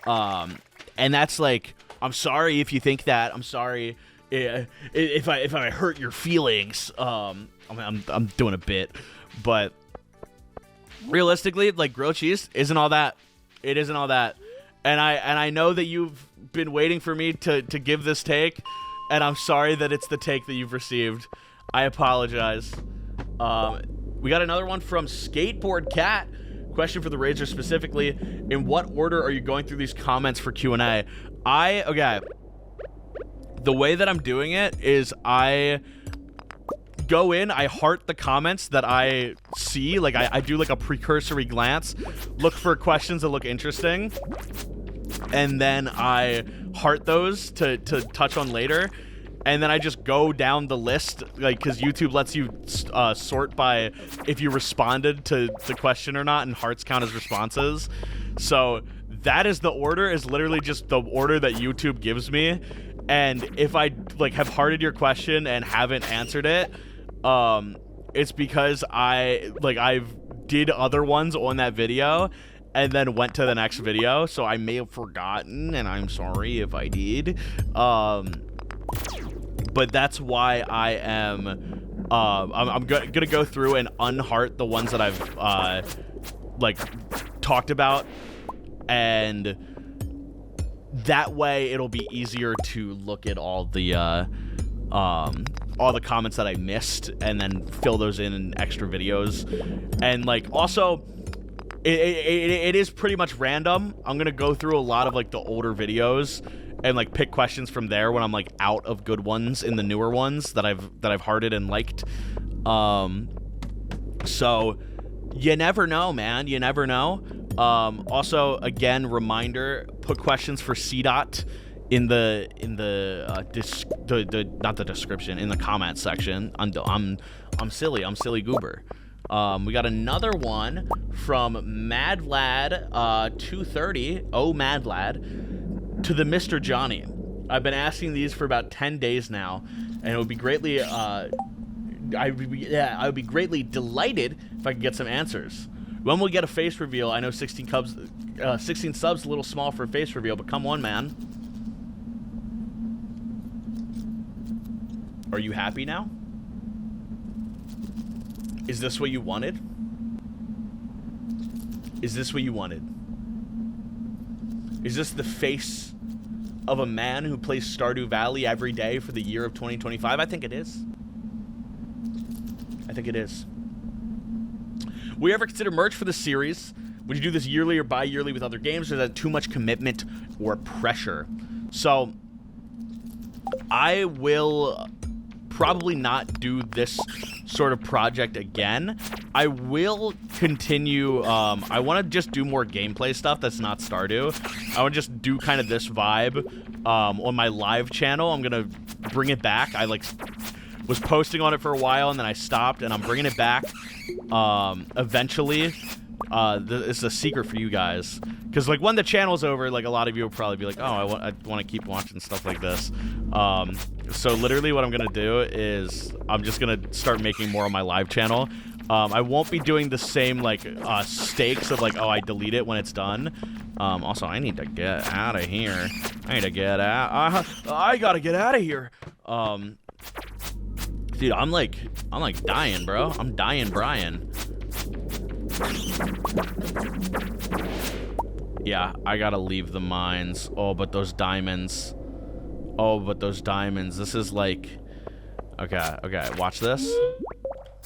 And that's like, I'm sorry if you think that. I'm sorry if I hurt your feelings. I'm doing a bit, but realistically, like, grilled cheese isn't all that. It isn't all that. And I know that you've been waiting for me to give this take, and I'm sorry that it's the take that you've received. I apologize. We got another one from Skateboard Cat. Question for the RaZeR specifically: in what order are you going through these comments for Q&A? Okay. The way that I'm doing it is I go in, I heart the comments that I see. Like, I do like a precursory glance, look for questions that look interesting, and then I heart those to touch on later. And then I just go down the list, like, because YouTube lets you sort by if you responded to the question or not, and hearts count as responses. So that is the order, is literally just the order that YouTube gives me. And if I, like, have hearted your question and haven't answered it, it's because I've did other ones on that video and then went to the next video. So I may have forgotten, and I'm sorry if I did. But that's why I am, I'm gonna go through and unheart the ones that I've, like, talked about, and that way it'll be easier to look at all the comments that I missed and then fill those in extra videos. And, like, also, it is pretty much random. I'm gonna go through a lot of, like, the older videos and, like, pick questions from there when I'm, like, out of good ones in the newer ones that I've hearted and liked. So you never know, man. You never know. Also, again, reminder: put questions for CDOT in the not the description, in the comment section. I'm silly goober. We got another one from MadLad 230. Oh, MadLad. To the Mr. Jonny. I've been asking these for about 10 days now, and it would be greatly I would be greatly delighted if I could get some answers. When will we get a face reveal? I know 16 subs a little small for a face reveal, but come on, man. Are you happy now? Is this what you wanted? Is this what you wanted? Is this the face of a man who plays Stardew Valley every day for the year of 2025? I think it is. I think it is. Will you ever consider merch for the series? Would you do this yearly or bi-yearly with other games, or is that too much commitment or pressure? So, I will probably not do this sort of project again. I will continue, I want to just do more gameplay stuff that's not Stardew. I want to just do kind of this vibe on my live channel. I'm going to bring it back. I was posting on it for a while, and then I stopped, and I'm bringing it back eventually. It's a secret for you guys, because like when the channel's over, like a lot of you will probably be like, oh, I want to keep watching stuff like this. So literally what I'm gonna do is I'm just gonna start making more on my live channel. I won't be doing the same like stakes of like, oh, I delete it when it's done. Also, I need to get out of here. I need to get out. I gotta get out of here. Dude, I'm like dying, bro. I'm dying, Brian. Yeah, I gotta leave the mines. Oh, but those diamonds. Oh, but those diamonds. This is like... Okay, okay. Watch this.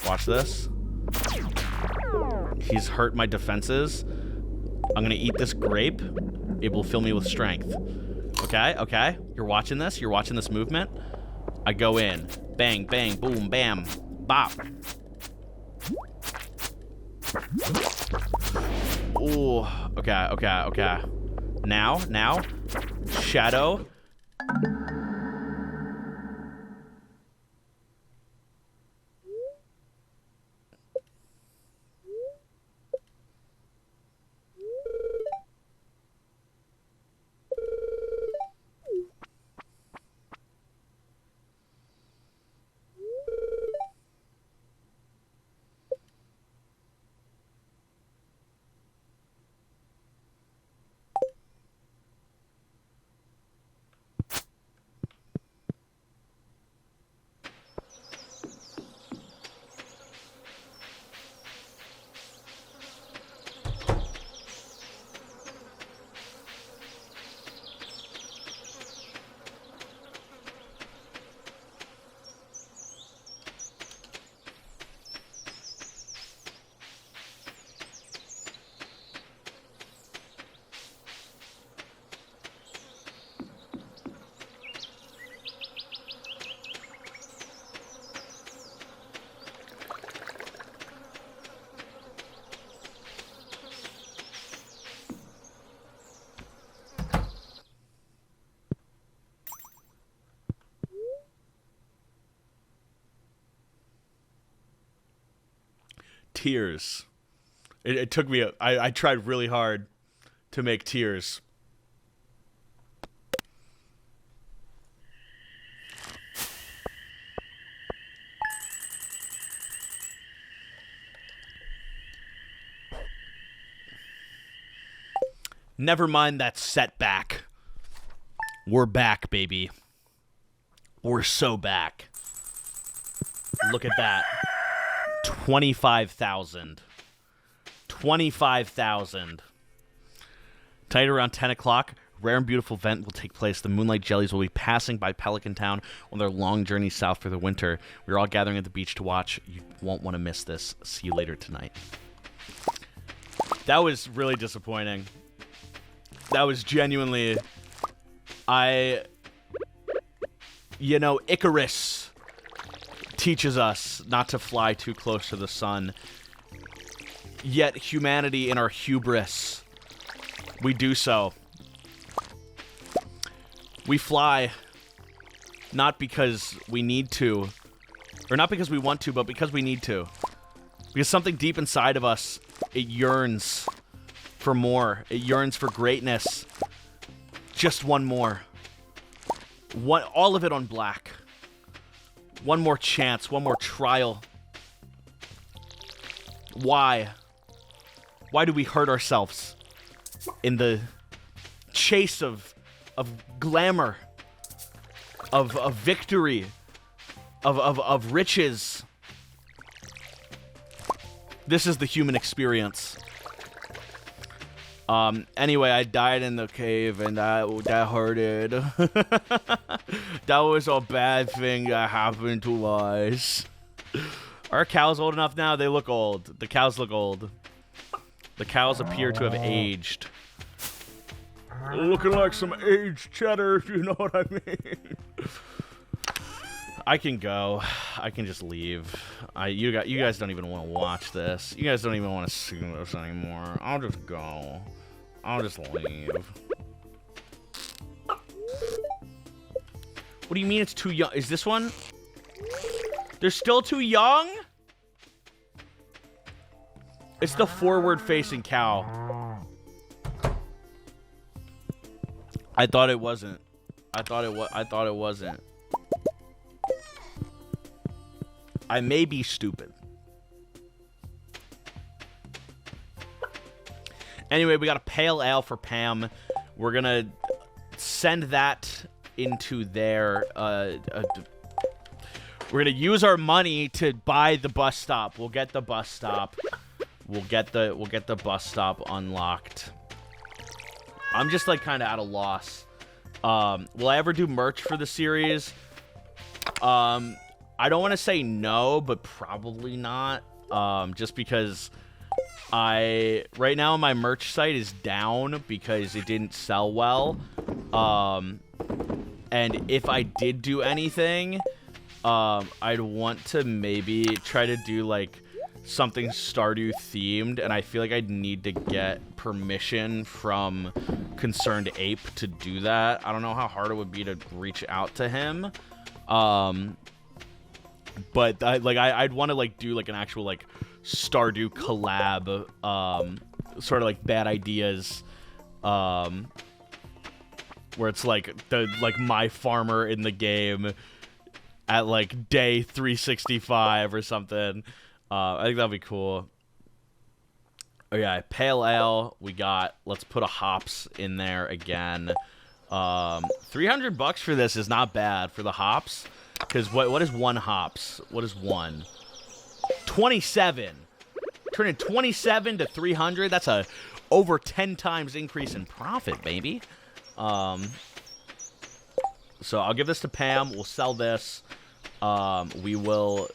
Watch this. He's hurt my defenses. I'm gonna eat this grape. It will fill me with strength. Okay, okay. You're watching this? You're watching this movement? I go in. Bang, bang, boom, bam. Bop. Ooh. Okay, okay, okay. Now. Shadow. Tears. It took me... I tried really hard to make tears. Never mind that setback. We're back, baby. We're so back. Look at that. 25,000. 25,000. Tonight around 10 o'clock, rare and beautiful event will take place. The Moonlight Jellies will be passing by Pelican Town on their long journey south for the winter. We're all gathering at the beach to watch. You won't want to miss this. See you later tonight. That was really disappointing. That was genuinely... You know, Icarus teaches us not to fly too close to the sun. Yet humanity, in our hubris, we do so. We fly not because we need to, or not because we want to, but because we need to. Because something deep inside of us, it yearns for more. It yearns for greatness. Just one more. All of it on black. One more chance, one more trial. Why? Why do we hurt ourselves in the chase of glamour, of victory, of riches? This is the human experience. Anyway, I died in the cave, and that hurted. That was a bad thing that happened to us. Are cows old enough now? They look old. The cows look old. The cows appear to have aged. Looking like some aged cheddar, if you know what I mean. I can go. I can just leave. You guys don't even want to watch this. You guys don't even want to see this anymore. I'll just go. I'll just leave. What do you mean it's too young? Is this one? They're still too young? It's the forward-facing cow. I thought it wasn't. I thought it wasn't. I may be stupid. Anyway, we got a pale ale for Pam. We're gonna send that into there. We're gonna use our money to buy the bus stop. We'll get the bus stop. We'll get the bus stop unlocked. I'm just like kind of at a loss. Will I ever do merch for the series? I don't want to say no, but probably not. Just because right now my merch site is down because it didn't sell well. And if I did do anything, I'd want to maybe try to do like something Stardew themed, and I feel like I'd need to get permission from Concerned Ape to do that. I don't know how hard it would be to reach out to him. But I'd want to like do like an actual like Stardew collab, sort of like Bad Ideas, where it's like my farmer in the game at like day 365 or something. I think that'd be cool. Oh yeah, pale ale we got. Let's put a hops in there again. $300 for this is not bad for the hops. Because what is one hops? What is one? 27. Turning 27 to 300. That's a over 10 times increase in profit, baby. So I'll give this to Pam. We'll sell this. We will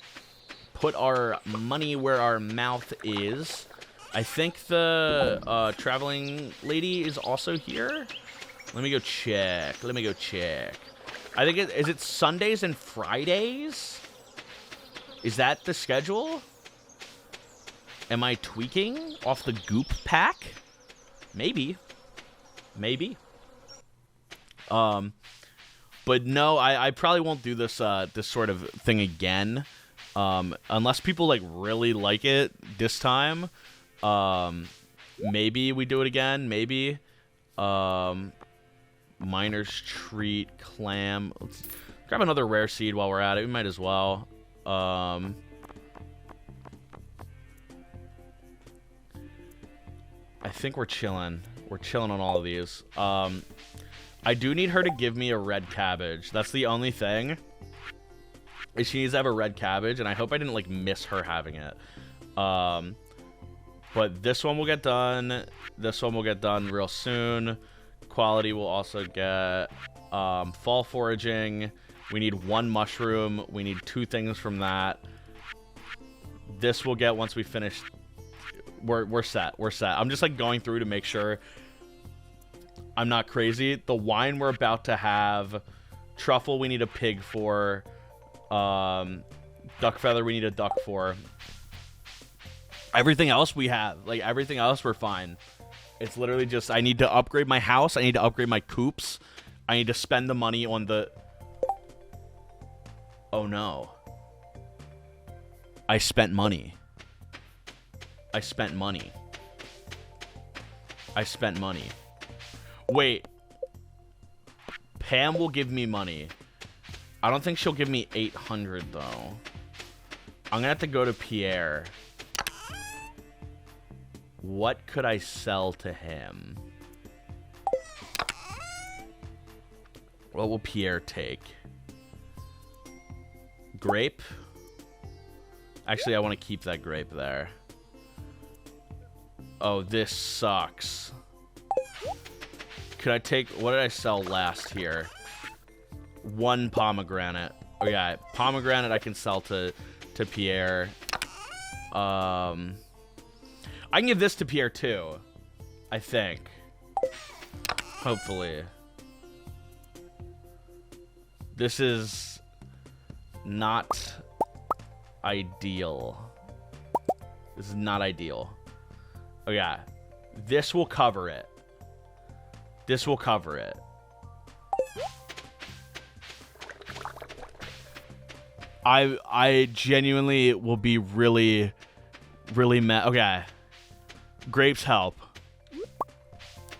put our money where our mouth is. I think the traveling lady is also here. Let me go check. I think is it Sundays and Fridays? Is that the schedule? Am I tweaking off the goop pack? Maybe. But no, I probably won't do this this sort of thing again, unless people like really like it this time. Maybe we do it again. Maybe. Miner's Treat, Clam. Let's grab another rare seed while we're at it. We might as well. I think we're chilling. We're chilling on all of these. I do need her to give me a red cabbage. That's the only thing. Is she needs to have a red cabbage, and I hope I didn't like miss her having it. But this one will get done. This one will get done real soon. Quality will also get fall foraging. We need 1 mushroom. We need 2 things from that. This will get once we finish. We're set. I'm just like going through to make sure I'm not crazy. The wine we're about to have. Truffle we need a pig for. Duck feather we need a duck for. Everything else we have. Like everything else we're fine. It's literally just, I need to upgrade my house. I need to upgrade my coops. I need to spend the money on the... Oh, no. I spent money. Wait. Pam will give me money. I don't think she'll give me 800, though. I'm going to have to go to Pierre. What could I sell to him? What will Pierre take? Grape? Actually, I want to keep that grape there. Oh, this sucks. Could I take... What did I sell last here? 1 pomegranate. Oh, yeah. Pomegranate I can sell to Pierre. I can give this to Pierre, too. I think. Hopefully. This is not ideal. This is not ideal. Oh, yeah. This will cover it. This will cover it. I genuinely will be really mad. Okay. Grapes help.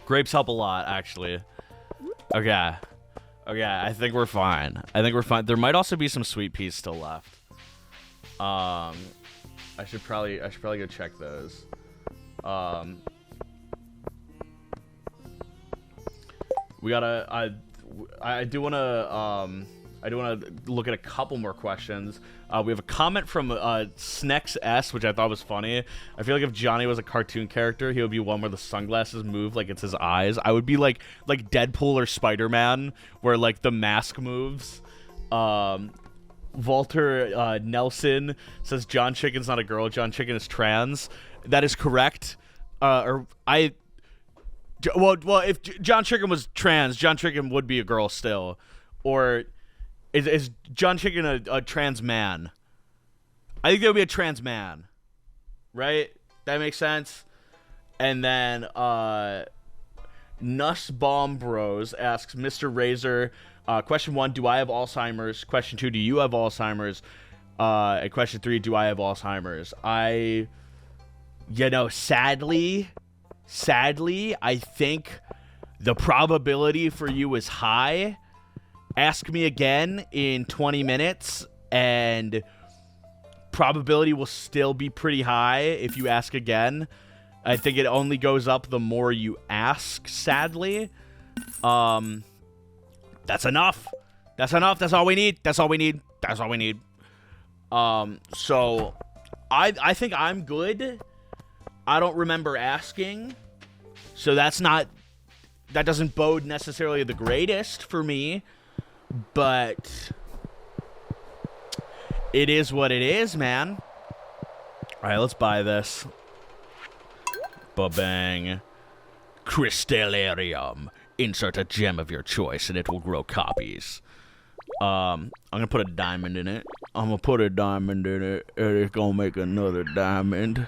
Grapes help a lot, actually. Okay. Okay, I think we're fine. I think we're fine. There might also be some sweet peas still left. I should probably go check those. We gotta. I do wanna look at a couple more questions. We have a comment from Snex S, which I thought was funny. I feel like if Johnny was a cartoon character, he would be one where the sunglasses move like it's his eyes. I would be like Deadpool or Spider-Man, where like the mask moves. Walter Nelson says John Chicken's not a girl. John Chicken is trans. That is correct. Well, if John Chicken was trans, John Chicken would be a girl still. Or is John Chicken a trans man? I think there would be a trans man, right? That makes sense. And then Nussbaum Bros asks Mr. RaZeR, question 1, do I have Alzheimer's? Question 2, do you have Alzheimer's? And question 3, do I have Alzheimer's? Sadly, I think the probability for you is high. Ask me again in 20 minutes, and probability will still be pretty high if you ask again. I think it only goes up the more you ask, sadly. That's enough. That's enough. That's all we need. That's all we need. That's all we need. So I think I'm good. I don't remember asking. So that doesn't bode necessarily the greatest for me. But it is what it is, man. All right, let's buy this. Ba-bang. Crystallarium. Insert a gem of your choice, and it will grow copies. I'm going to put a diamond in it. I'm going to put a diamond in it, and it's going to make another diamond.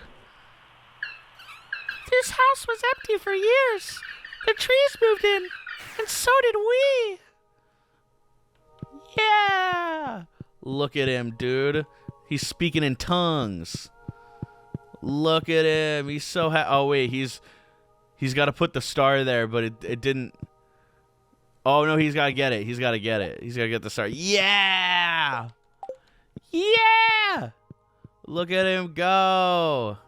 This house was empty for years. The trees moved in, and so did we. Yeah! Look at him, dude. He's speaking in tongues. Look at him. He's so oh, wait. He's got to put the star there, but it didn't. Oh, no. He's got to get it. He's got to get it. He's got to get the star. Yeah! Yeah! Look at him go.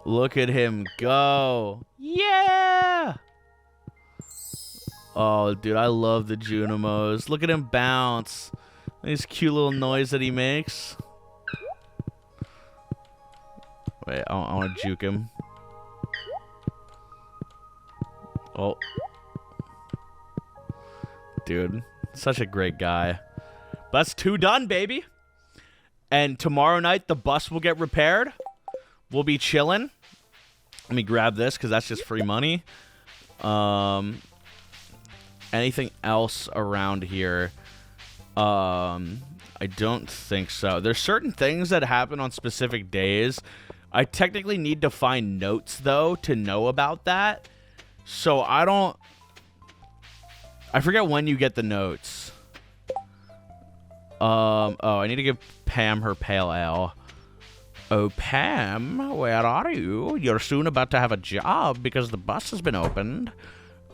Look at him go. Yeah! Oh, dude, I love the Junimos. Look at him bounce. Nice cute little noise that he makes. Wait, I want to juke him. Oh. Dude, such a great guy. But that's 2 done, baby. And tomorrow night, the bus will get repaired. We'll be chilling. Let me grab this, because that's just free money. Anything else around here? I don't think so. There's certain things that happen on specific days. I technically need to find notes, though, to know about that. So I forget when you get the notes. Oh, I need to give Pam her pale ale. Oh, Pam, where are you? You're soon about to have a job because the bus has been opened.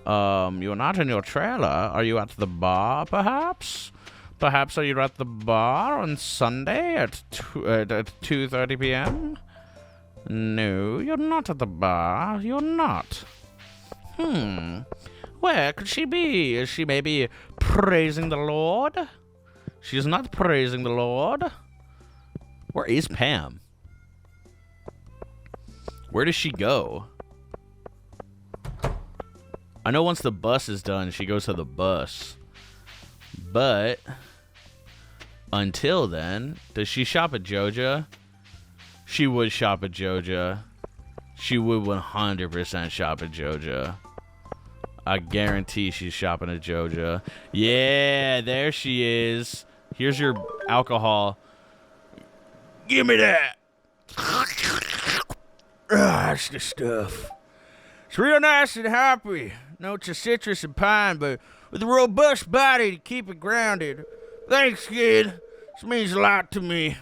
You're not in your trailer. Are you at the bar, perhaps? Perhaps are you at the bar on Sunday at 2:30 p.m.? No, you're not at the bar. You're not. Where could she be? Is she maybe praising the Lord? She's not praising the Lord. Where is Pam? Where does she go? I know once the bus is done, she goes to the bus. But until then, does she shop at Joja? She would shop at Joja. She would 100% shop at Joja. I guarantee she's shopping at Joja. Yeah, there she is. Here's your alcohol. Give me that. That's the stuff. It's real nice and happy. Notes of citrus and pine, but with a robust body to keep it grounded. Thanks, kid. This means a lot to me.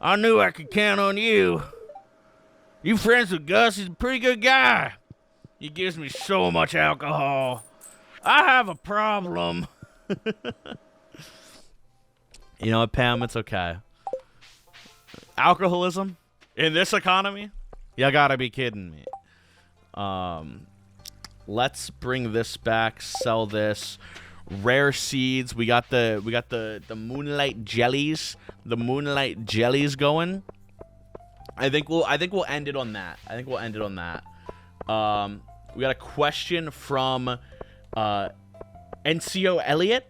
I knew I could count on you. You friends with Gus? He's a pretty good guy. He gives me so much alcohol. I have a problem. You know what, Pam? It's okay. Alcoholism in this economy? You gotta be kidding me. Let's bring this back. Sell this. Rare seeds. We got the moonlight jellies. The moonlight jellies going. I think we'll end it on that. We got a question from NCO Elliott.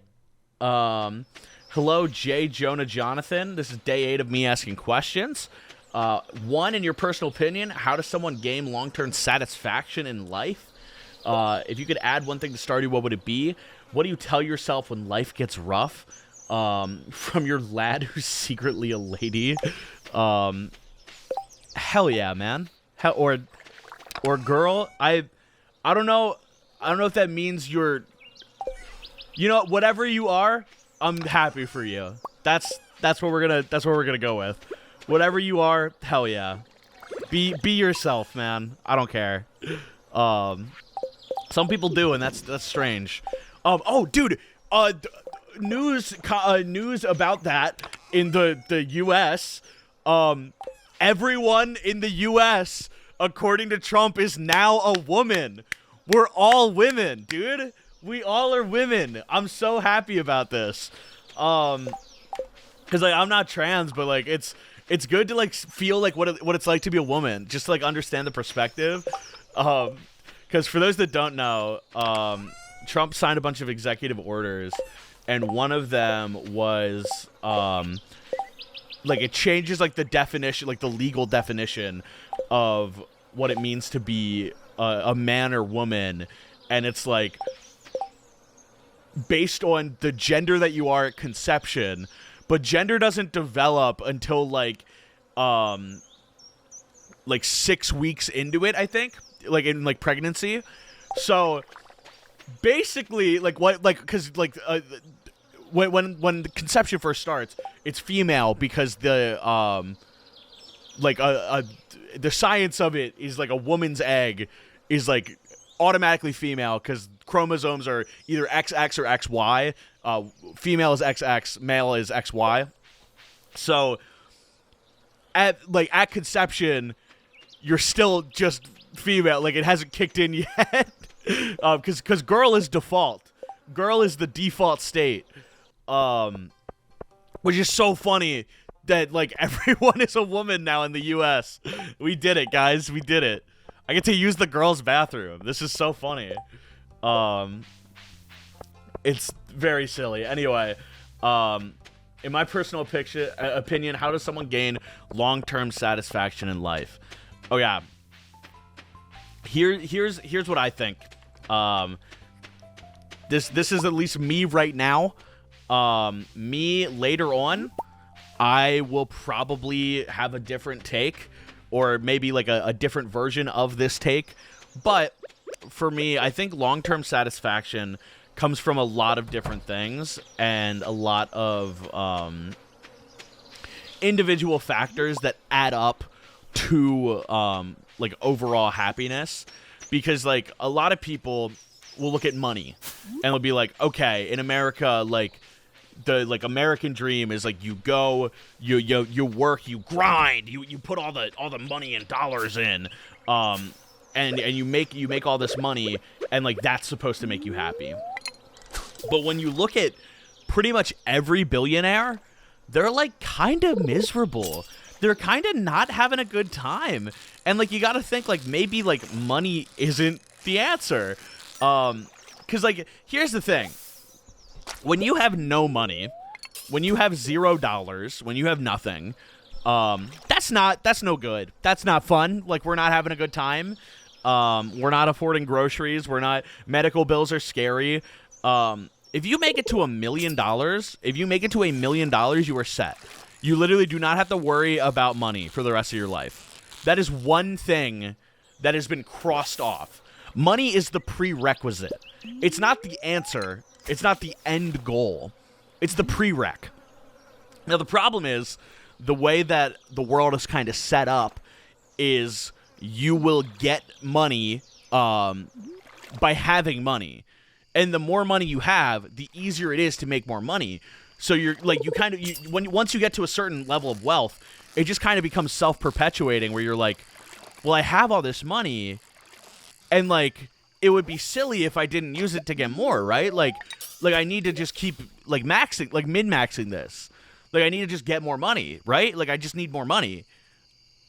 Hello, Jay, Jonah, Jonathan. This is day 8 of me asking questions. One, in your personal opinion, how does someone gain long-term satisfaction in life? If you could add one thing to Stardew, what would it be? What do you tell yourself when life gets rough? From your lad who's secretly a lady. Hell yeah, man. Or girl. I don't know. I don't know if that means you're. You know, whatever you are, I'm happy for you. That's what we're gonna go with. Whatever you are, hell yeah. Be yourself, man. I don't care. Some people do, and that's strange. Oh, dude. News about that in the U.S. Everyone in the U.S., according to Trump, is now a woman. We're all women, dude. We all are women. I'm so happy about this. Cause like I'm not trans, but like it's good to like feel like what it's like to be a woman, just to like understand the perspective. Cause for those that don't know, Trump signed a bunch of executive orders, and one of them was like it changes like the definition, like the legal definition of what it means to be a man or woman, and it's like based on the gender that you are at conception, but gender doesn't develop until like 6 weeks into it, I think, like in like pregnancy. So basically, like what, like, because like when the conception first starts, it's female because the the science of it is like a woman's egg is like automatically female because chromosomes are either XX or XY. Female is XX, male is XY. So at conception, you're still just female. Like it hasn't kicked in yet. Because girl is default. Girl is the default state. Which is so funny that like everyone is a woman now in the U.S. We did it, guys. We did it. I get to use the girls' bathroom. This is so funny. It's very silly. Anyway, in my personal opinion, how does someone gain long-term satisfaction in life? Oh yeah. Here's what I think. This is at least me right now. Me later on, I will probably have a different take, or maybe like a different version of this take. But for me, I think long-term satisfaction comes from a lot of different things and a lot of individual factors that add up to like overall happiness. Because like a lot of people will look at money and they'll be like, okay, in America, like the like American dream is like you go, you work, you grind, you put all the money and dollars in, and you make all this money, and like that's supposed to make you happy. But when you look at pretty much every billionaire, they're like kind of miserable. They're kind of not having a good time. And like you got to think like maybe like money isn't the answer. Cuz like here's the thing. When you have no money, when you have $0, when you have nothing, that's no good. That's not fun. Like we're not having a good time. We're not affording groceries. Medical bills are scary. If you make it to $1 million, you are set. You literally do not have to worry about money for the rest of your life. That is one thing that has been crossed off. Money is the prerequisite. It's not the answer. It's not the end goal. It's the prereq. Now, the problem is the way that the world is kind of set up is you will get money by having money. And the more money you have, the easier it is to make more money. So you're like once you get to a certain level of wealth, it just kind of becomes self-perpetuating where you're like, well, I have all this money, and like it would be silly if I didn't use it to get more, right? Like I need to just keep like maxing, like min-maxing this. Like I need to just get more money, right? Like I just need more money,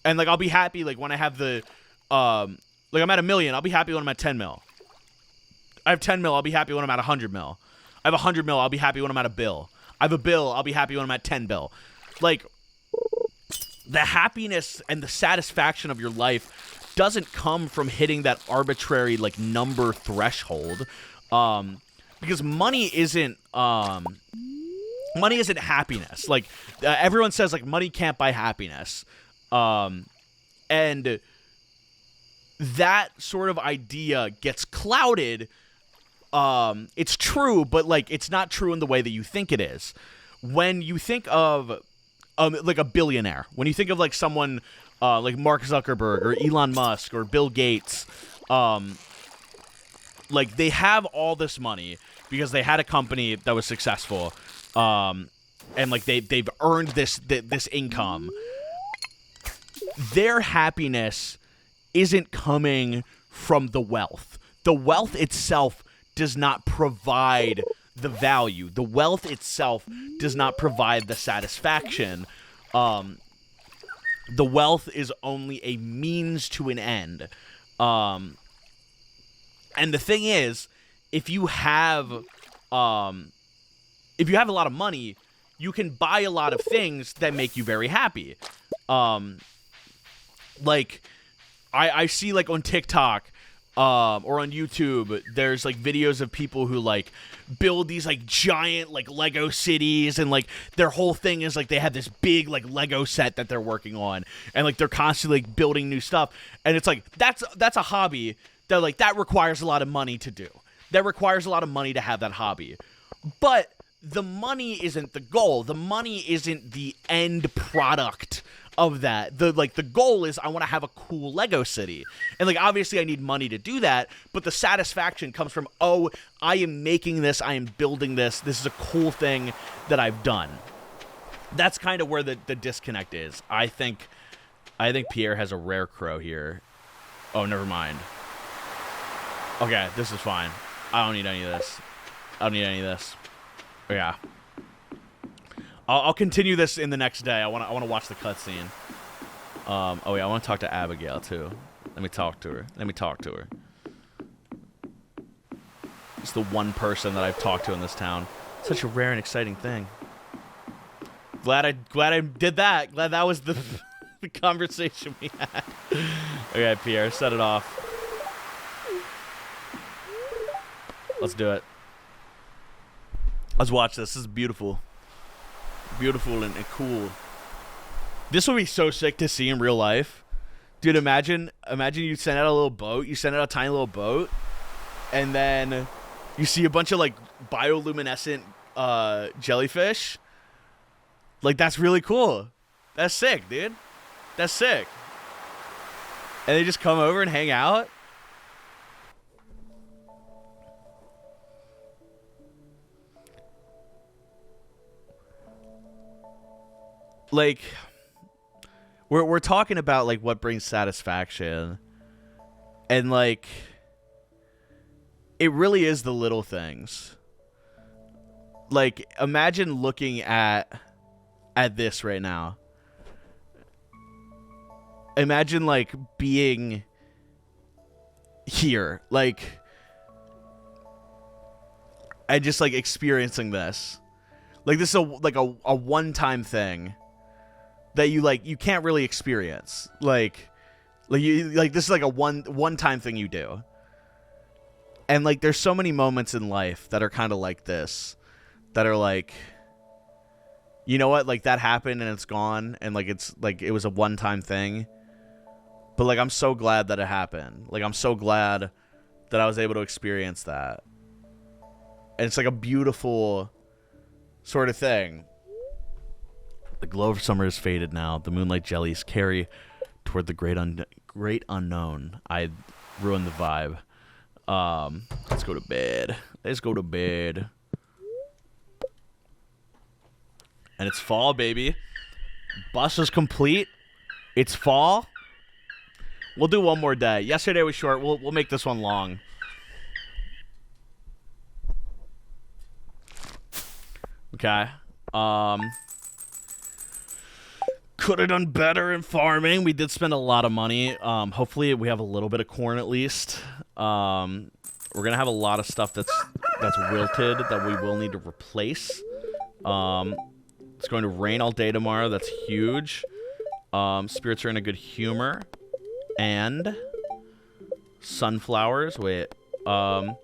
and like I'll be happy like when I have the like I'm at $1 million, I'll be happy when I'm at 10 mil. I have 10 mil, I'll be happy when I'm at 100 mil. I have 100 mil, I'll be happy when I'm at $1 billion. I have $1 billion, I'll be happy when I'm at 10 billion. Like, the happiness and the satisfaction of your life doesn't come from hitting that arbitrary, like, number threshold. Because money isn't happiness. Like, everyone says, like, money can't buy happiness. And that sort of idea gets clouded. It's true, but like it's not true in the way that you think it is. When you think of like a billionaire, when you think of like someone like Mark Zuckerberg or Elon Musk or Bill Gates, like they have all this money because they had a company that was successful, and like they've earned this income. Their happiness isn't coming from the wealth. The wealth itself does not provide the value. The wealth itself does not provide the satisfaction. The wealth is only a means to an end. And the thing is, if you have a lot of money, you can buy a lot of things that make you very happy. Like I see like on TikTok or on YouTube, there's like videos of people who like build these like giant like Lego cities, and like their whole thing is like they have this big like Lego set that they're working on, and like they're constantly like, building new stuff, and it's like that's a hobby that like that requires a lot of money to do. That requires a lot of money to have that hobby. But the money isn't the goal. The money isn't the end product of that. The goal is I want to have a cool Lego city. And like obviously I need money to do that, but the satisfaction comes from, oh, I am making this, I am building this. This is a cool thing that I've done. That's kind of where the disconnect is. I think Pierre has a rare crow here. Oh, never mind. Okay, this is fine. I don't need any of this. Yeah. I'll continue this in the next day. I want to watch the cutscene. Oh yeah, I want to talk to Abigail too. Let me talk to her. It's the one person that I've talked to in this town. Such a rare and exciting thing. Glad I did that. Glad that was the the conversation we had. Okay, Pierre, set it off. Let's do it. Let's watch this. This is beautiful. Beautiful and cool. This would be so sick to see in real life. Dude, imagine you send out a little boat. You send out a tiny little boat. And then you see a bunch of, like, bioluminescent jellyfish. Like, that's really cool. That's sick, dude. That's sick. And they just come over and hang out. like we're talking about like what brings satisfaction, and like it really is the little things. Like imagine looking at this right now. Imagine like being here, like, and just like experiencing this. Like this is a one-time thing that you can't really experience. Like this is like a one-time thing you do. And like there's so many moments in life that are kind of like this, that are like, you know what, like that happened and it's gone, and like it's like it was a one-time thing. But like I'm so glad that it happened. Like I'm so glad that I was able to experience that. And it's like a beautiful sort of thing. The glow of summer is faded now. The moonlight jellies carry toward the great unknown. I ruined the vibe. Let's go to bed. Let's go to bed. And it's fall, baby. Bus is complete. It's fall. We'll do one more day. Yesterday was short. We'll make this one long. Okay. Could have done better in farming. We did spend a lot of money. Hopefully we have a little bit of corn at least. We're gonna have a lot of stuff that's wilted that we will need to replace. It's going to rain all day tomorrow. That's huge. Spirits are in a good humor. And sunflowers. Wait. When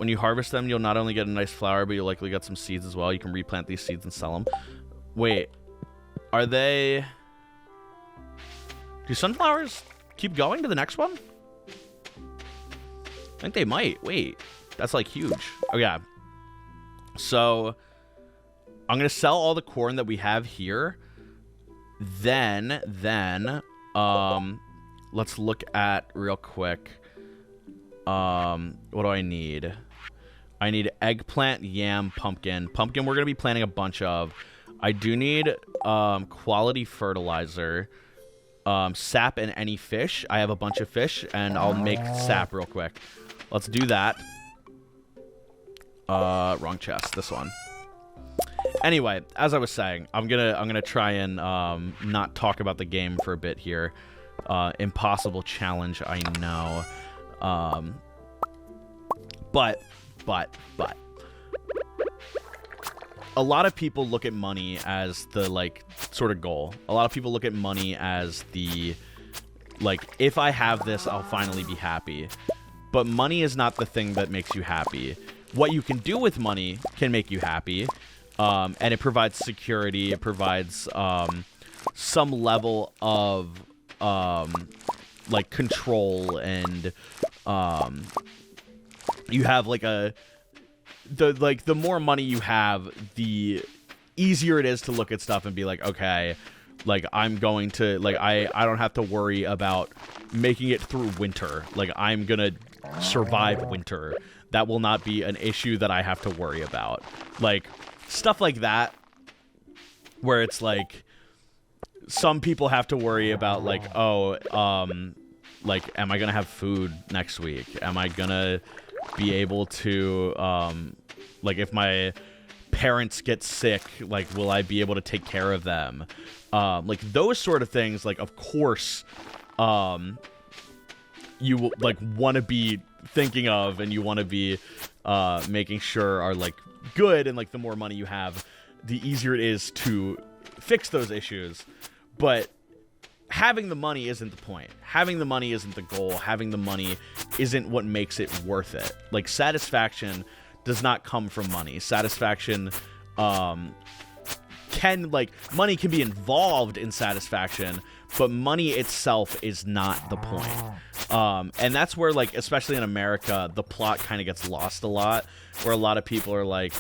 you harvest them, you'll not only get a nice flower, but you'll likely get some seeds as well. You can replant these seeds and sell them. Wait. Are they... Do sunflowers keep going to the next one? I think they might. Wait. That's like huge. Oh, yeah. So, I'm going to sell all the corn that we have here. Then, let's look at real quick. What do I need? I need eggplant, yam, pumpkin. Pumpkin we're going to be planting a bunch of. I do need quality fertilizer, sap, and any fish. I have a bunch of fish, and I'll make sap real quick. Let's do that. Wrong chest. This one. Anyway, as I was saying, I'm gonna try and not talk about the game for a bit here. Impossible challenge, I know. But a lot of people look at money as the like sort of goal. A lot of people look at money as the like, if I have this, I'll finally be happy. But money is not the thing that makes you happy. What you can do with money can make you happy. And it provides security. It provides some level of like control, and you have like the more money you have, the easier it is to look at stuff and be like, okay, like I'm going to like I don't have to worry about making it through winter. Like I'm gonna survive winter. That will not be an issue that I have to worry about. Like stuff like that, where it's like some people have to worry about like, oh, like, am I gonna have food next week? Am I gonna be able to, like, if my parents get sick, like, will I be able to take care of them? Like those sort of things, like, of course, you like want to be thinking of, and you want to be making sure are like good, and like the more money you have, the easier it is to fix those issues. But having the money isn't the point. Having the money isn't the goal. Having the money isn't what makes it worth it. Like satisfaction does not come from money. Satisfaction can, like, money can be involved in satisfaction, but money itself is not the point. And that's where, like, especially in America, the plot kind of gets lost a lot, where a lot of people are like,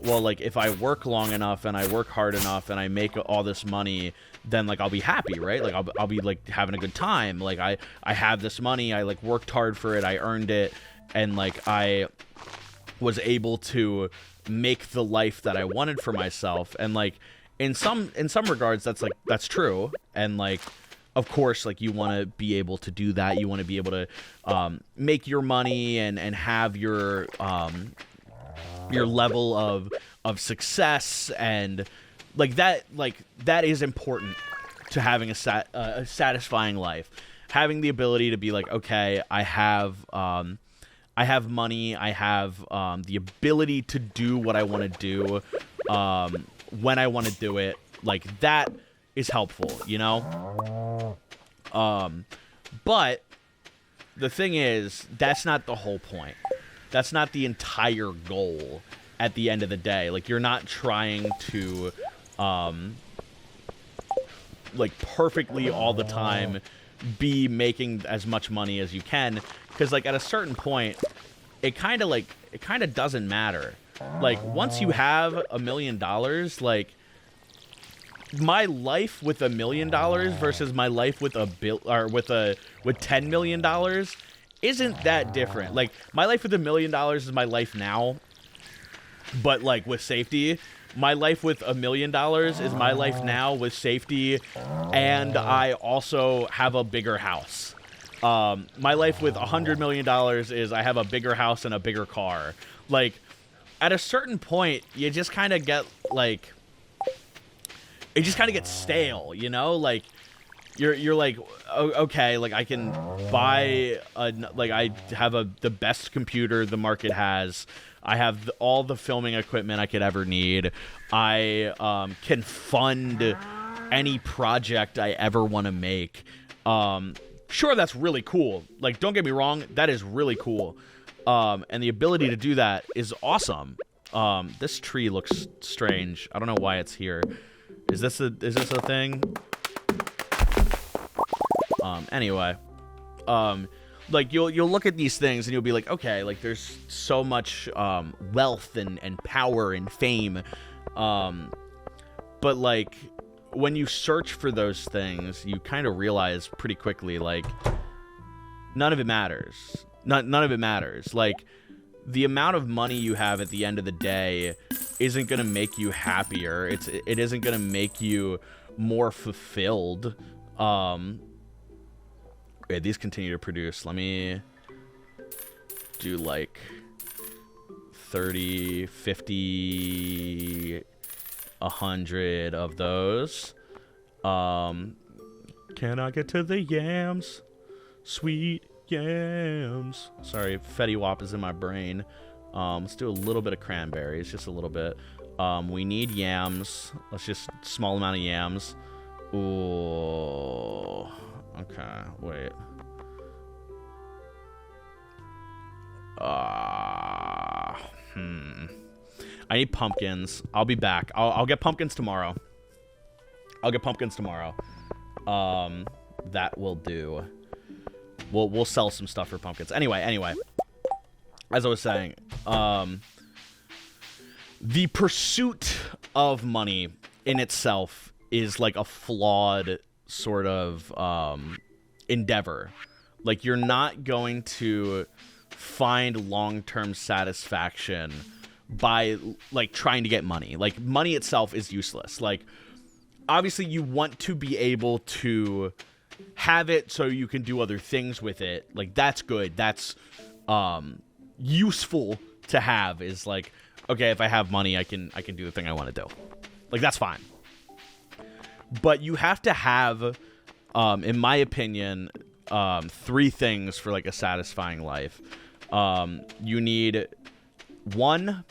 well, like, if I work long enough and I work hard enough and I make all this money, then, like, I'll be happy, right? Like, I'll be, like, having a good time. Like, I have this money. I, like, worked hard for it. I earned it. And, like, I was able to make the life that I wanted for myself. And, like, in some regards, that's true, and like, of course, like you want to be able to do that. You want to be able to make your money and have your level of success, and like that is important to having a satisfying life. Having the ability to be like, okay, I have money, I have the ability to do what I want to do when I want to do it. Like, that is helpful, you know? But the thing is, that's not the whole point. That's not the entire goal at the end of the day. Like, you're not trying to, like, perfectly all the time be making as much money as you can, because like at a certain point it kind of doesn't matter. Like, once you have $1 million, like, my life with $1 million versus my life with with $10 million isn't that different. Like, my life with $1 million is my life now, but like with safety. My life with $1 million is my life now with safety, and I also have a bigger house. My life with $100 million is I have a bigger house and a bigger car. Like, at a certain point, you just kind of get, like, it just kind of gets stale, you know? Like, you're like, okay, like, I can buy, I have the best computer the market has. I have all the filming equipment I could ever need. I can fund any project I ever want to make. Sure, that's really cool. Like, don't get me wrong, that is really cool. And the ability to do that is awesome. This tree looks strange. I don't know why it's here. Is this a thing? Anyway. Like, you'll look at these things and you'll be like, okay, like, there's so much wealth and power and fame, but like, when you search for those things, you kind of realize pretty quickly, like, none of it matters. None of it matters. Like, the amount of money you have at the end of the day isn't gonna make you happier. It isn't gonna make you more fulfilled. Okay, these continue to produce. Let me do like 30, 50, 100 of those. Can I get to the yams? Sweet yams. Sorry, Fetty Wap is in my brain. Let's do a little bit of cranberries, just a little bit. We need yams. Let's just small amount of yams. Ooh. Okay, wait. I need pumpkins. I'll be back. I'll get pumpkins tomorrow. That will do. We'll sell some stuff for pumpkins. Anyway. As I was saying, the pursuit of money in itself is like a flawed sort of endeavor. Like, you're not going to find long-term satisfaction by like trying to get money. Like, money itself is useless. Like, obviously you want to be able to have it so you can do other things with it. Like, that's good. That's useful to have. Is like, okay, if I have money, I can do the thing I want to do. Like, that's fine. But you have to have, in my opinion, 3 things for like a satisfying life. You need, 1,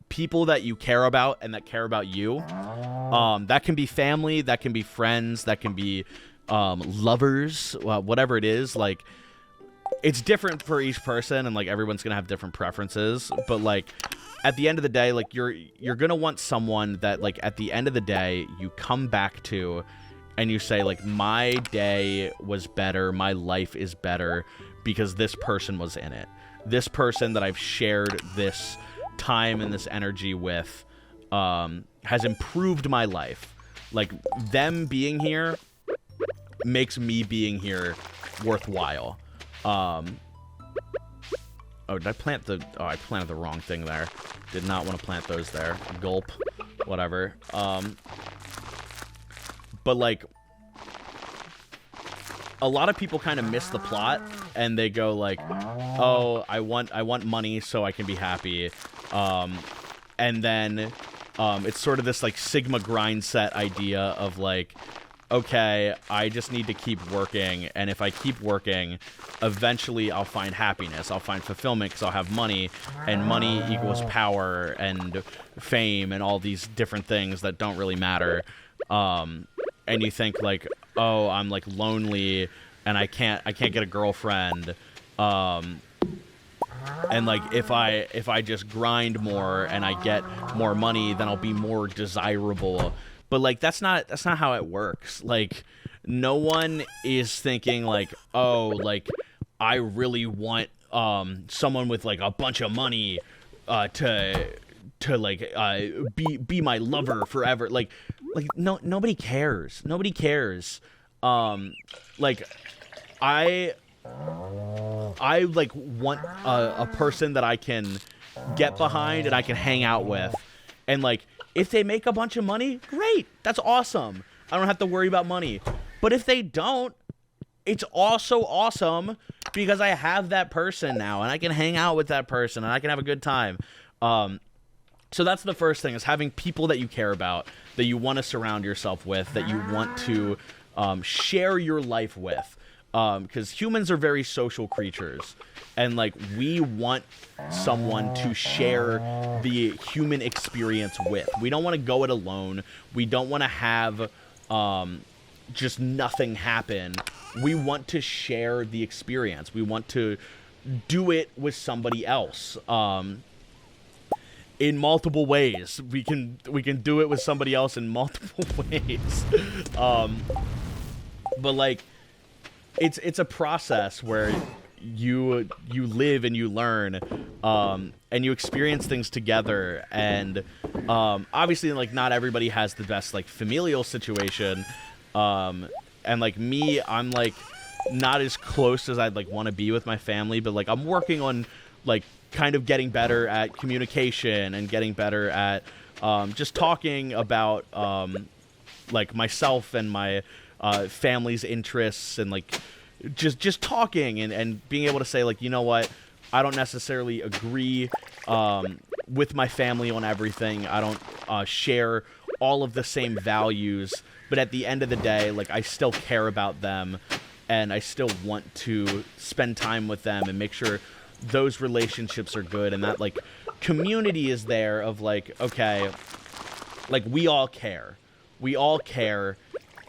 people that you care about and that care about you. That can be family, that can be friends, that can be lovers, whatever it is. Like, it's different for each person, and like everyone's gonna have different preferences. But like, at the end of the day, like, you're gonna want someone that, like, at the end of the day you come back to and you say, like, my day was better, my life is better because this person was in it. This person that I've shared this time and this energy with has improved my life. Like, them being here makes me being here worthwhile. Oh, did I plant the... Oh, I planted the wrong thing there. Did not want to plant those there. Gulp. whatever. But like, a lot of people kind of miss the plot, and they go like, oh, I want money so I can be happy. And then it's sort of this like Sigma grind set idea of like, okay, I just need to keep working, and if I keep working, eventually I'll find happiness, I'll find fulfillment because I'll have money, and money equals power and fame and all these different things that don't really matter. And you think like, oh, I'm like lonely and I can't get a girlfriend. And like if I just grind more and I get more money, then I'll be more desirable. But like that's not how it works. Like no one is thinking like, oh, like I really want someone with like a bunch of money to like be my lover forever. Like no, nobody cares. Nobody cares. Like I like want a person that I can get behind and I can hang out with, and like if they make a bunch of money, great, that's awesome. I don't have to worry about money. But if they don't, it's also awesome because I have that person now and I can hang out with that person and I can have a good time. So that's the first thing, is having people that you care about, that you want to surround yourself with, that you want to share your life with. Because humans are very social creatures, and like we want someone to share the human experience with. We don't want to go it alone. We don't want to have just nothing happen. We want to share the experience. We want to do it with somebody else. In multiple ways. We can do it with somebody else in multiple ways. But like it's a process where you live and you learn, and you experience things together, and obviously like not everybody has the best like familial situation, and like me, I'm like not as close as I'd like want to be with my family, but like I'm working on like kind of getting better at communication and getting better at just talking about like myself and my family's interests, and like just talking and being able to say like, you know what, I don't necessarily agree with my family on everything. I don't share all of the same values, but at the end of the day, like I still care about them, and I still want to spend time with them and make sure those relationships are good, and that like community is there of like, okay, like we all care,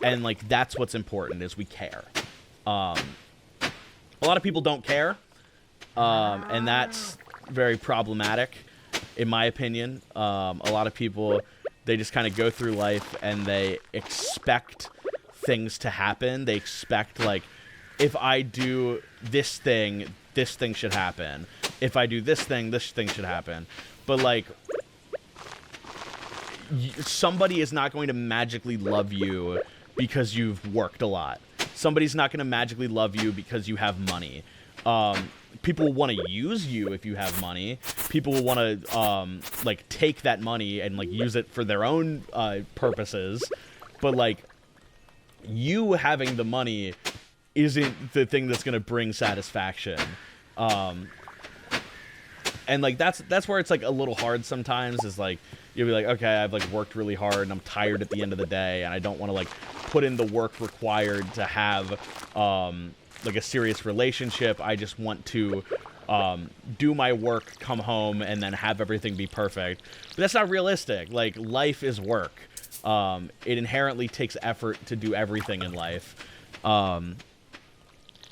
and like that's what's important, is we care. A lot of people don't care, and that's very problematic in my opinion. A lot of people, they just kind of go through life and they expect things to happen. They expect like, if I do this thing should happen. If I do this thing should happen. But like, somebody is not going to magically love you because you've worked a lot. Somebody's not going to magically love you because you have money. People will want to use you if you have money. People will want to like take that money and like use it for their own purposes. But like, you having the money isn't the thing that's going to bring satisfaction. And like that's where it's like a little hard sometimes, is like you'll be like, okay, I've like worked really hard and I'm tired at the end of the day, and I don't want to like put in the work required to have like a serious relationship. I just want to do my work, come home, and then have everything be perfect. But that's not realistic. Like, life is work. It inherently takes effort to do everything in life.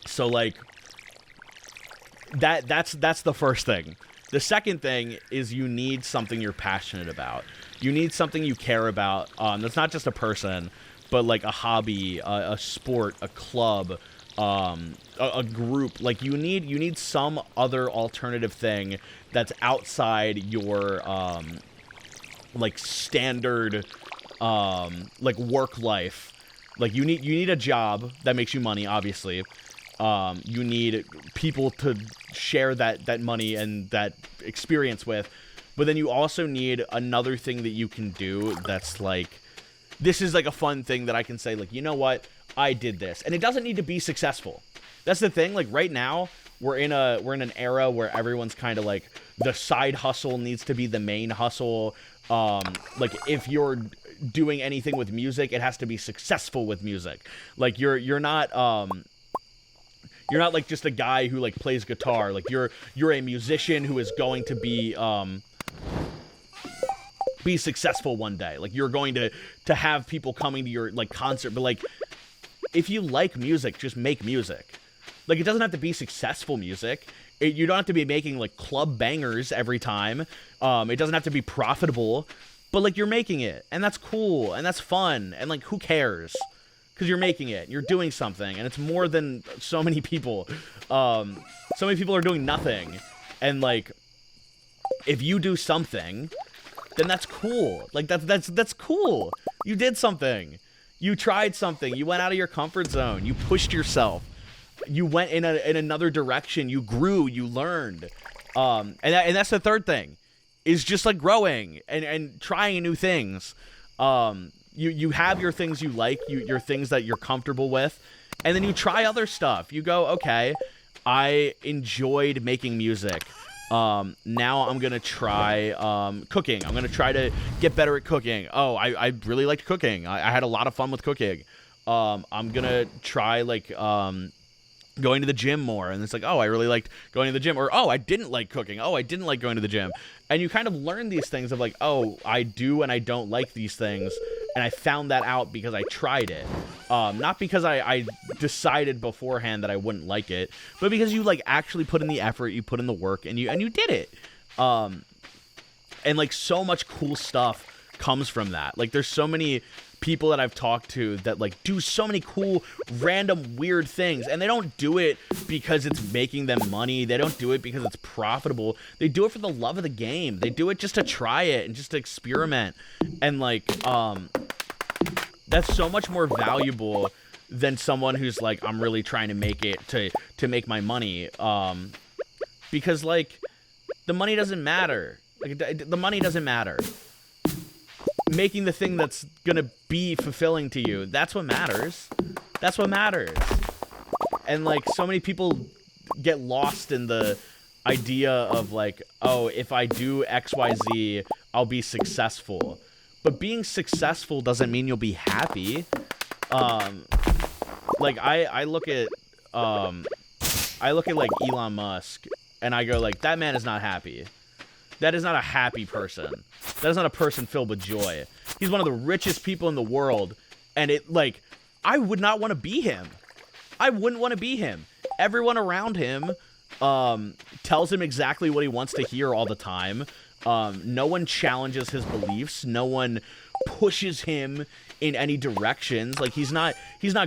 So like that's the first thing. The second thing is you need something you're passionate about. You need something you care about. That's not just a person, but like a hobby, a sport, a club, a group. Like you need some other alternative thing that's outside your like standard like work life. Like you need a job that makes you money, obviously. You need people to share that money and that experience with, But then you also need another thing that you can do that's like, this is like a fun thing that I can say, like, you know what? I did this. And it doesn't need to be successful. That's the thing. Like, right now, we're in an era where everyone's kind of like, the side hustle needs to be the main hustle. Like, if you're doing anything with music, it has to be successful with music. Like, you're not like just a guy who like plays guitar. Like, you're a musician who is going to be successful one day. Like, you're going to have people coming to your like concert. But like, if you like music, just make music. Like, it doesn't have to be successful music. You don't have to be making like club bangers every time. It doesn't have to be profitable, but like, you're making it, and that's cool, and that's fun, and like, who cares? Because you're making it, you're doing something, and it's more than so many people. So many people are doing nothing, and like, if you do something, then that's cool. Like, that's cool. You did something. You tried something. You went out of your comfort zone. You pushed yourself. You went in another direction. You grew. You learned. And that's the third thing, is just like growing and trying new things. You have your things you like, your things that you're comfortable with, and then you try other stuff. You go, okay, I enjoyed making music. Now I'm going to try cooking. I'm going to try to get better at cooking. Oh, I really liked cooking. I had a lot of fun with cooking. I'm going to try like going to the gym more, and it's like, oh, I really liked going to the gym, or oh, I didn't like cooking, oh, I didn't like going to the gym. And you kind of learn these things of like, oh, I do and I don't like these things, and I found that out because I tried it, not because I decided beforehand that I wouldn't like it, but because you like actually put in the effort, you put in the work, and you did it. And like, so much cool stuff comes from that. Like, there's so many people that I've talked to that like do so many cool, random, weird things, and they don't do it because it's making them money. They don't do it because it's profitable. They do it for the love of the game. They do it just to try it and just to experiment. And like, that's so much more valuable than someone who's like, I'm really trying to make it to make my money. Because like, the money doesn't matter. Like, the money doesn't matter. Making the thing that's gonna be fulfilling to you, that's what matters. That's what matters. And like, so many people get lost in the idea of like, oh, if I do XYZ, I'll be successful. But being successful doesn't mean you'll be happy. Like, I look at like Elon Musk, and I go like, that man is not happy. That is not a happy person. That is not a person filled with joy. He's one of the richest people in the world, and it, like, I would not want to be him. I wouldn't want to be him. Everyone around him tells him exactly what he wants to hear all the time. No one challenges his beliefs. No one pushes him in any directions. Like, he's not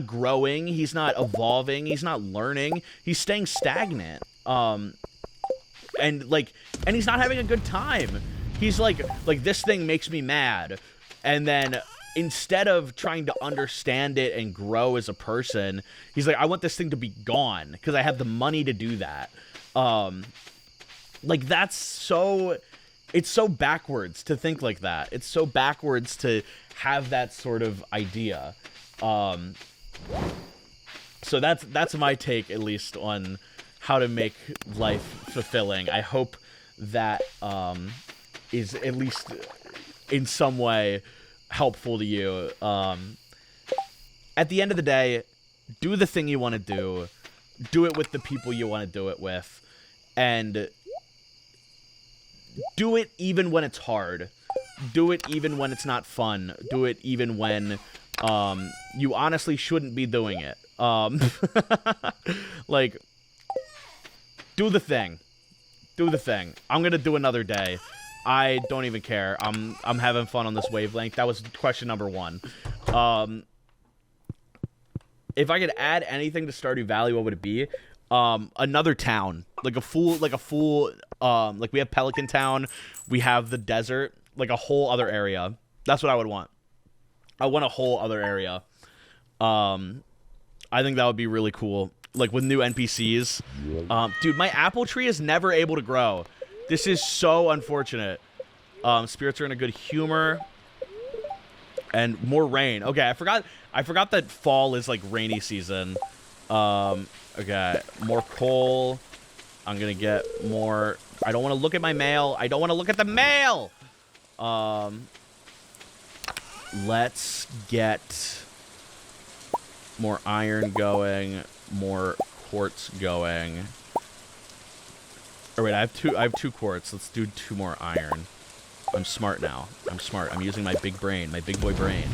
growing. He's not evolving. He's not learning. He's staying stagnant. And he's not having a good time. He's like, this thing makes me mad. And then instead of trying to understand it and grow as a person, he's like, I want this thing to be gone because I have the money to do that. Like, that's so, it's so backwards to think like that. It's so backwards to have that sort of idea. So that's my take, at least, on how to make life fulfilling. I hope that is at least in some way helpful to you. At the end of the day, do the thing you want to do it with the people you want to do it with, and do it even when it's hard. Do it even when it's not fun. Do it even when you honestly shouldn't be doing it. Like, do the thing. Do the thing. I'm gonna do another day. I don't even care. I'm having fun on this wavelength. That was question number 1. If I could add anything to Stardew Valley, what would it be? Another town. Like we have Pelican Town, we have the desert, like a whole other area. That's what I would want. I want a whole other area. I think that would be really cool. Like, with new NPCs. Dude, my apple tree is never able to grow. This is so unfortunate. Spirits are in a good humor. And more rain. Okay, I forgot that fall is like rainy season. Okay, more coal. I'm gonna get more. I don't want to look at my mail. I don't want to look at the mail. Let's get more iron going, more quartz going. Oh wait, I have two quartz. Let's do 2 more iron. I'm smart now. I'm smart. I'm using my big brain, my big boy brain.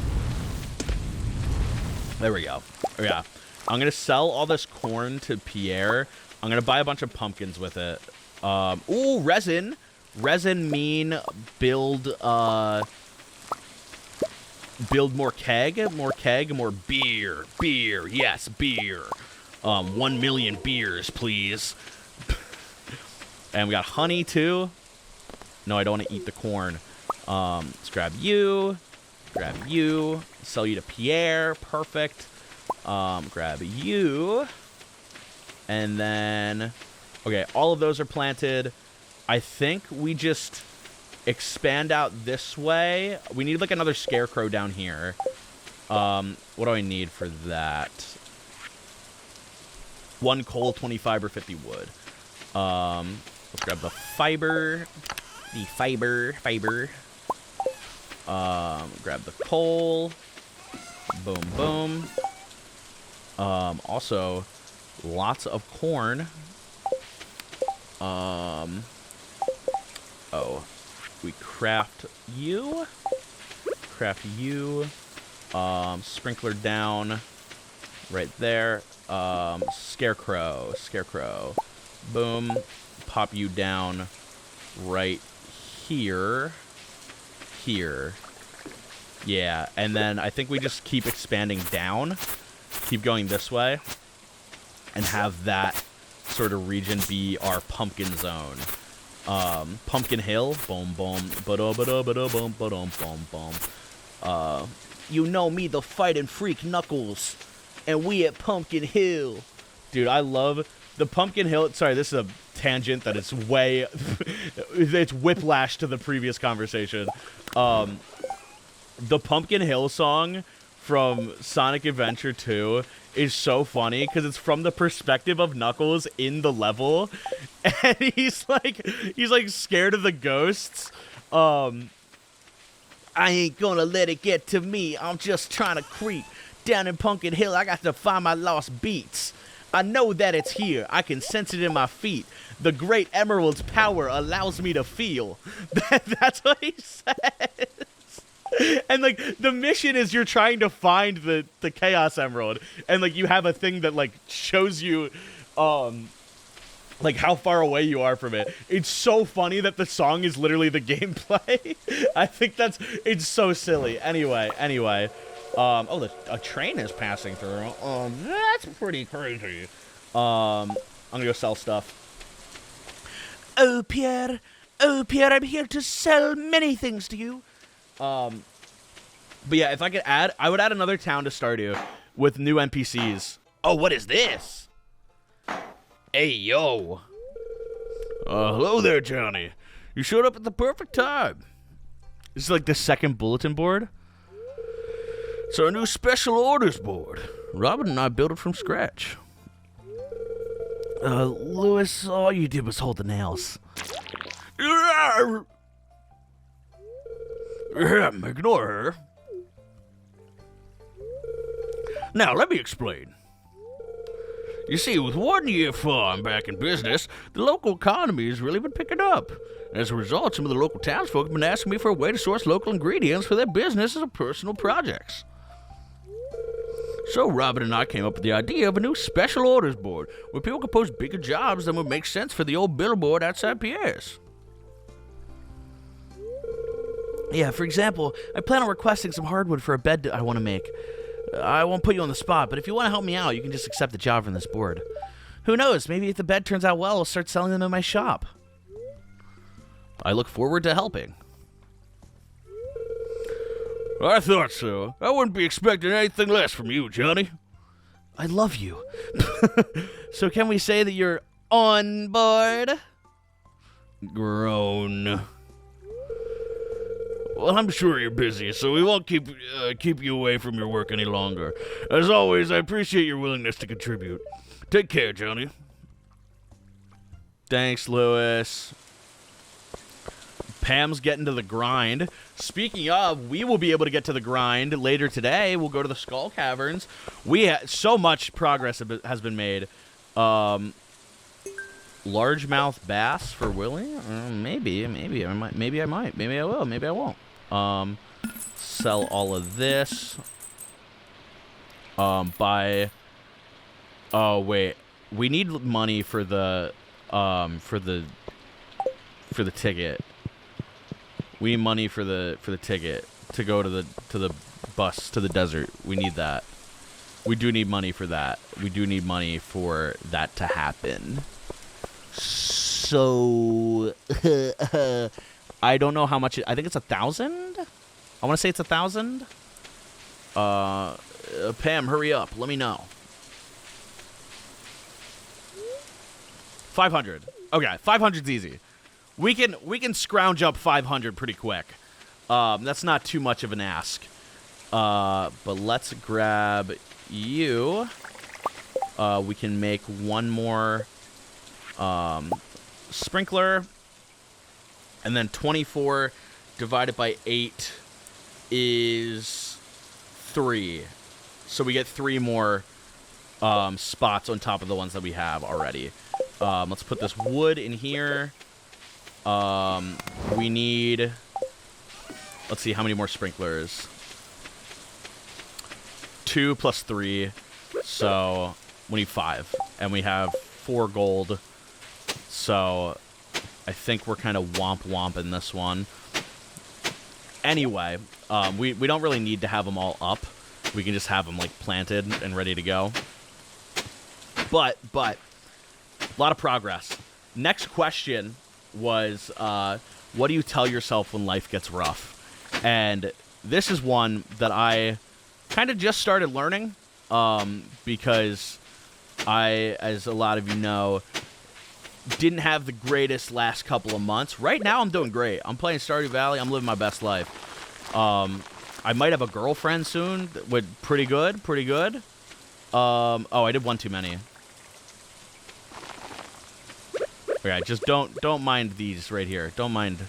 There we go. Oh yeah. I'm gonna sell all this corn to Pierre. I'm gonna buy a bunch of pumpkins with it. Ooh, resin. Resin mean build more keg, more beer. Beer, yes, beer. 1 million beers, please. And we got honey, too. No, I don't want to eat the corn. Let's grab you. Sell you to Pierre. Perfect. Grab you. And then... Okay, all of those are planted. I think we just expand out this way. We need, like, another scarecrow down here. What do I need for that? 1 coal, 20 fiber, 50 wood. Let's grab the fiber. Grab the coal. Boom, boom. Also, lots of corn. Oh, we craft you. Sprinkler down right there. Scarecrow. Boom. Pop you down right here. Yeah, and then I think we just keep expanding down. Keep going this way. And have that sort of region be our pumpkin zone. Pumpkin Hill. Boom, boom. Ba-da-ba-da-ba-da-boom, ba-dum, boom, boom. You know me, the fighting freak Knuckles. And we at Pumpkin Hill. Dude, I love the Pumpkin Hill. Sorry, this is a tangent that is way... it's whiplash to the previous conversation. The Pumpkin Hill song from Sonic Adventure 2 is so funny because it's from the perspective of Knuckles in the level, and he's like scared of the ghosts. I ain't gonna let it get to me. I'm just trying to creep down in Pumpkin Hill. I got to find my lost beats. I know that it's here. I can sense it in my feet. The great emerald's power allows me to feel. That's what he says. And, like, the mission is you're trying to find the Chaos Emerald. And, like, you have a thing that, like, shows you, like, how far away you are from it. It's so funny that the song is literally the gameplay. I think it's so silly. Anyway. Oh, a train is passing through. That's pretty crazy. I'm gonna go sell stuff. Oh, Pierre, I'm here to sell many things to you. But yeah, if I could I would add another town to Stardew with new NPCs. Oh, what is this? Hey, yo. Hello there, Johnny. You showed up at the perfect time. This is like the second bulletin board. It's our new special orders board. Robin and I built it from scratch. Louis, all you did was hold the nails. Ignore her. Now, let me explain. You see, with 1 year farm back in business, the local economy has really been picking up. As a result, some of the local townsfolk have been asking me for a way to source local ingredients for their businesses and personal projects. So Robin and I came up with the idea of a new special orders board where people could post bigger jobs than would make sense for the old billboard outside Pierre's. Yeah, for example, I plan on requesting some hardwood for a bed I want to make. I won't put you on the spot, but if you want to help me out, you can just accept the job from this board. Who knows, maybe if the bed turns out well, I'll start selling them in my shop. I look forward to helping. I thought so. I wouldn't be expecting anything less from you, Johnny. I love you. So can we say that you're on board? Groan. Well, I'm sure you're busy, so we won't keep you away from your work any longer. As always, I appreciate your willingness to contribute. Take care, Jonny. Thanks, Lewis. Pam's getting to the grind. Speaking of, we will be able to get to the grind later today. We'll go to the Skull Caverns. So much progress has been made. Largemouth bass for Willie? Maybe I might. Maybe I will. Maybe I won't. Sell all of this. Buy. Oh wait, we need money for the ticket. We need money for the ticket to go to the bus to the desert. We need that. We do need money for that. We do need money for that to happen. So I don't know how much. I think it's 1,000. I want to say it's 1,000. Pam, hurry up. Let me know. 500. Okay, 500's easy. We can scrounge up 500 pretty quick. That's not too much of an ask. But let's grab you. We can make one more sprinkler, and then 24 divided by 8 is 3. So we get 3 more spots on top of the ones that we have already. Let's put this wood in here. We need, let's see, how many more sprinklers? 2 plus 3, so we need 5, and we have 4 gold, so I think we're kind of womp-womping this one. Anyway, we don't really need to have them all up. We can just have them, like, planted and ready to go. But, a lot of progress. Next question was, what do you tell yourself when life gets rough? And this is one that I kind of just started learning, because I, as a lot of you know, didn't have the greatest last couple of months. Right now, I'm doing great. I'm playing Stardew Valley. I'm living my best life. I might have a girlfriend soon. Pretty good. Oh, I did one too many. Okay, just don't mind these right here. Don't mind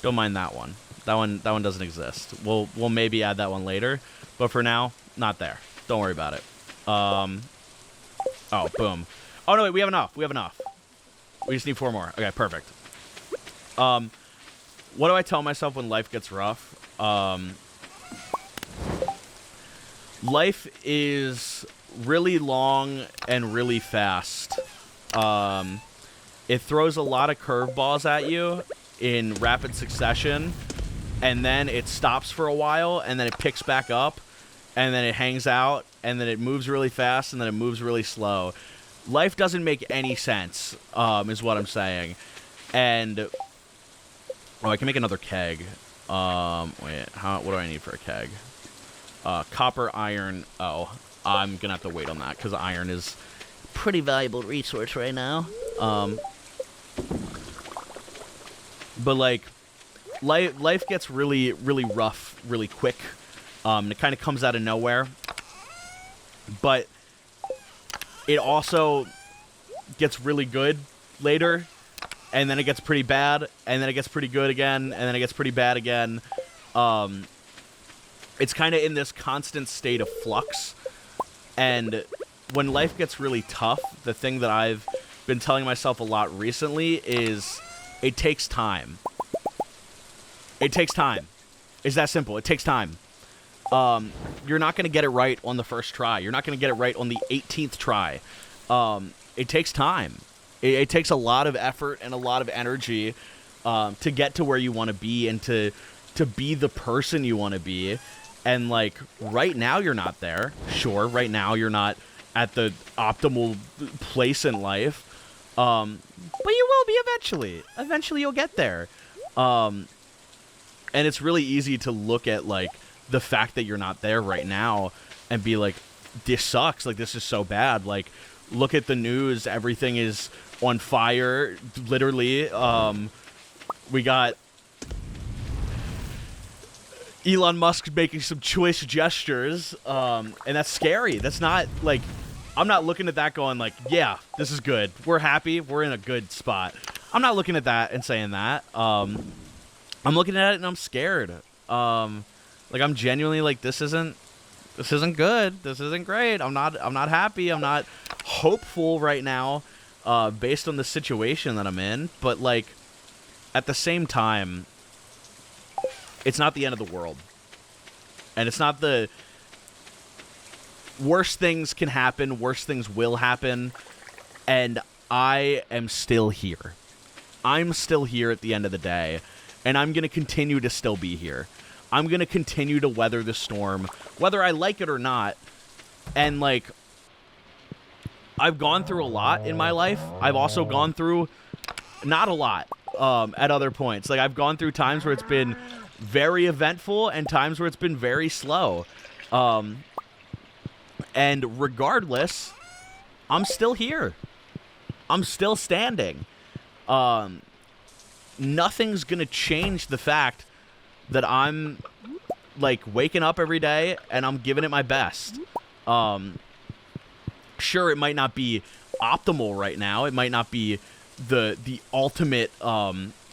that one. That one doesn't exist. We'll maybe add that one later, but for now, not there. Don't worry about it. Oh, boom. Oh no, wait, we have enough. We just need 4 more. Okay, perfect. What do I tell myself when life gets rough? Life is really long and really fast. It throws a lot of curveballs at you in rapid succession, and then it stops for a while, and then it picks back up, and then it hangs out, and then it moves really fast, and then it moves really slow. Life doesn't make any sense, is what I'm saying. And I can make another keg. Wait, what do I need for a keg? Copper, iron. Oh, I'm gonna have to wait on that because iron is a pretty valuable resource right now. But like, life gets really, really rough really quick. It kind of comes out of nowhere. But it also gets really good later, and then it gets pretty bad, and then it gets pretty good again, and then it gets pretty bad again. It's kind of in this constant state of flux. And when life gets really tough, the thing that I've been telling myself a lot recently is it takes time. It takes time. It's that simple. It takes time. You're not going to get it right on the first try. You're not going to get it right on the 18th try. It takes time. It takes a lot of effort and a lot of energy to get to where you want to be and to be the person you want to be. And, like, right now you're not there. Sure, right now you're not at the optimal place in life. But you will be eventually. Eventually you'll get there. And it's really easy to look at, like, the fact that you're not there right now and be like, this sucks. Like, this is so bad. Like, look at the news. Everything is on fire. Literally. We got Elon Musk making some choice gestures, and that's scary. That's not, like, I'm not looking at that going, like, yeah, this is good. We're happy. We're in a good spot. I'm not looking at that and saying that. I'm looking at it and I'm scared. Like, I'm genuinely like, this isn't good. This isn't great. I'm not happy. I'm not hopeful right now, based on the situation that I'm in. But, like, at the same time, it's not the end of the world. And it's not the... Worse things can happen. Worse things will happen. And I am still here. I'm still here at the end of the day. And I'm going to continue to still be here. I'm going to continue to weather the storm, whether I like it or not. And, like, I've gone through a lot in my life. I've also gone through not a lot at other points. Like, I've gone through times where it's been very eventful and times where it's been very slow. And regardless, I'm still here. I'm still standing. Nothing's going to change the fact that I'm, like, waking up every day and I'm giving it my best. Sure, it might not be optimal right now. It might not be the ultimate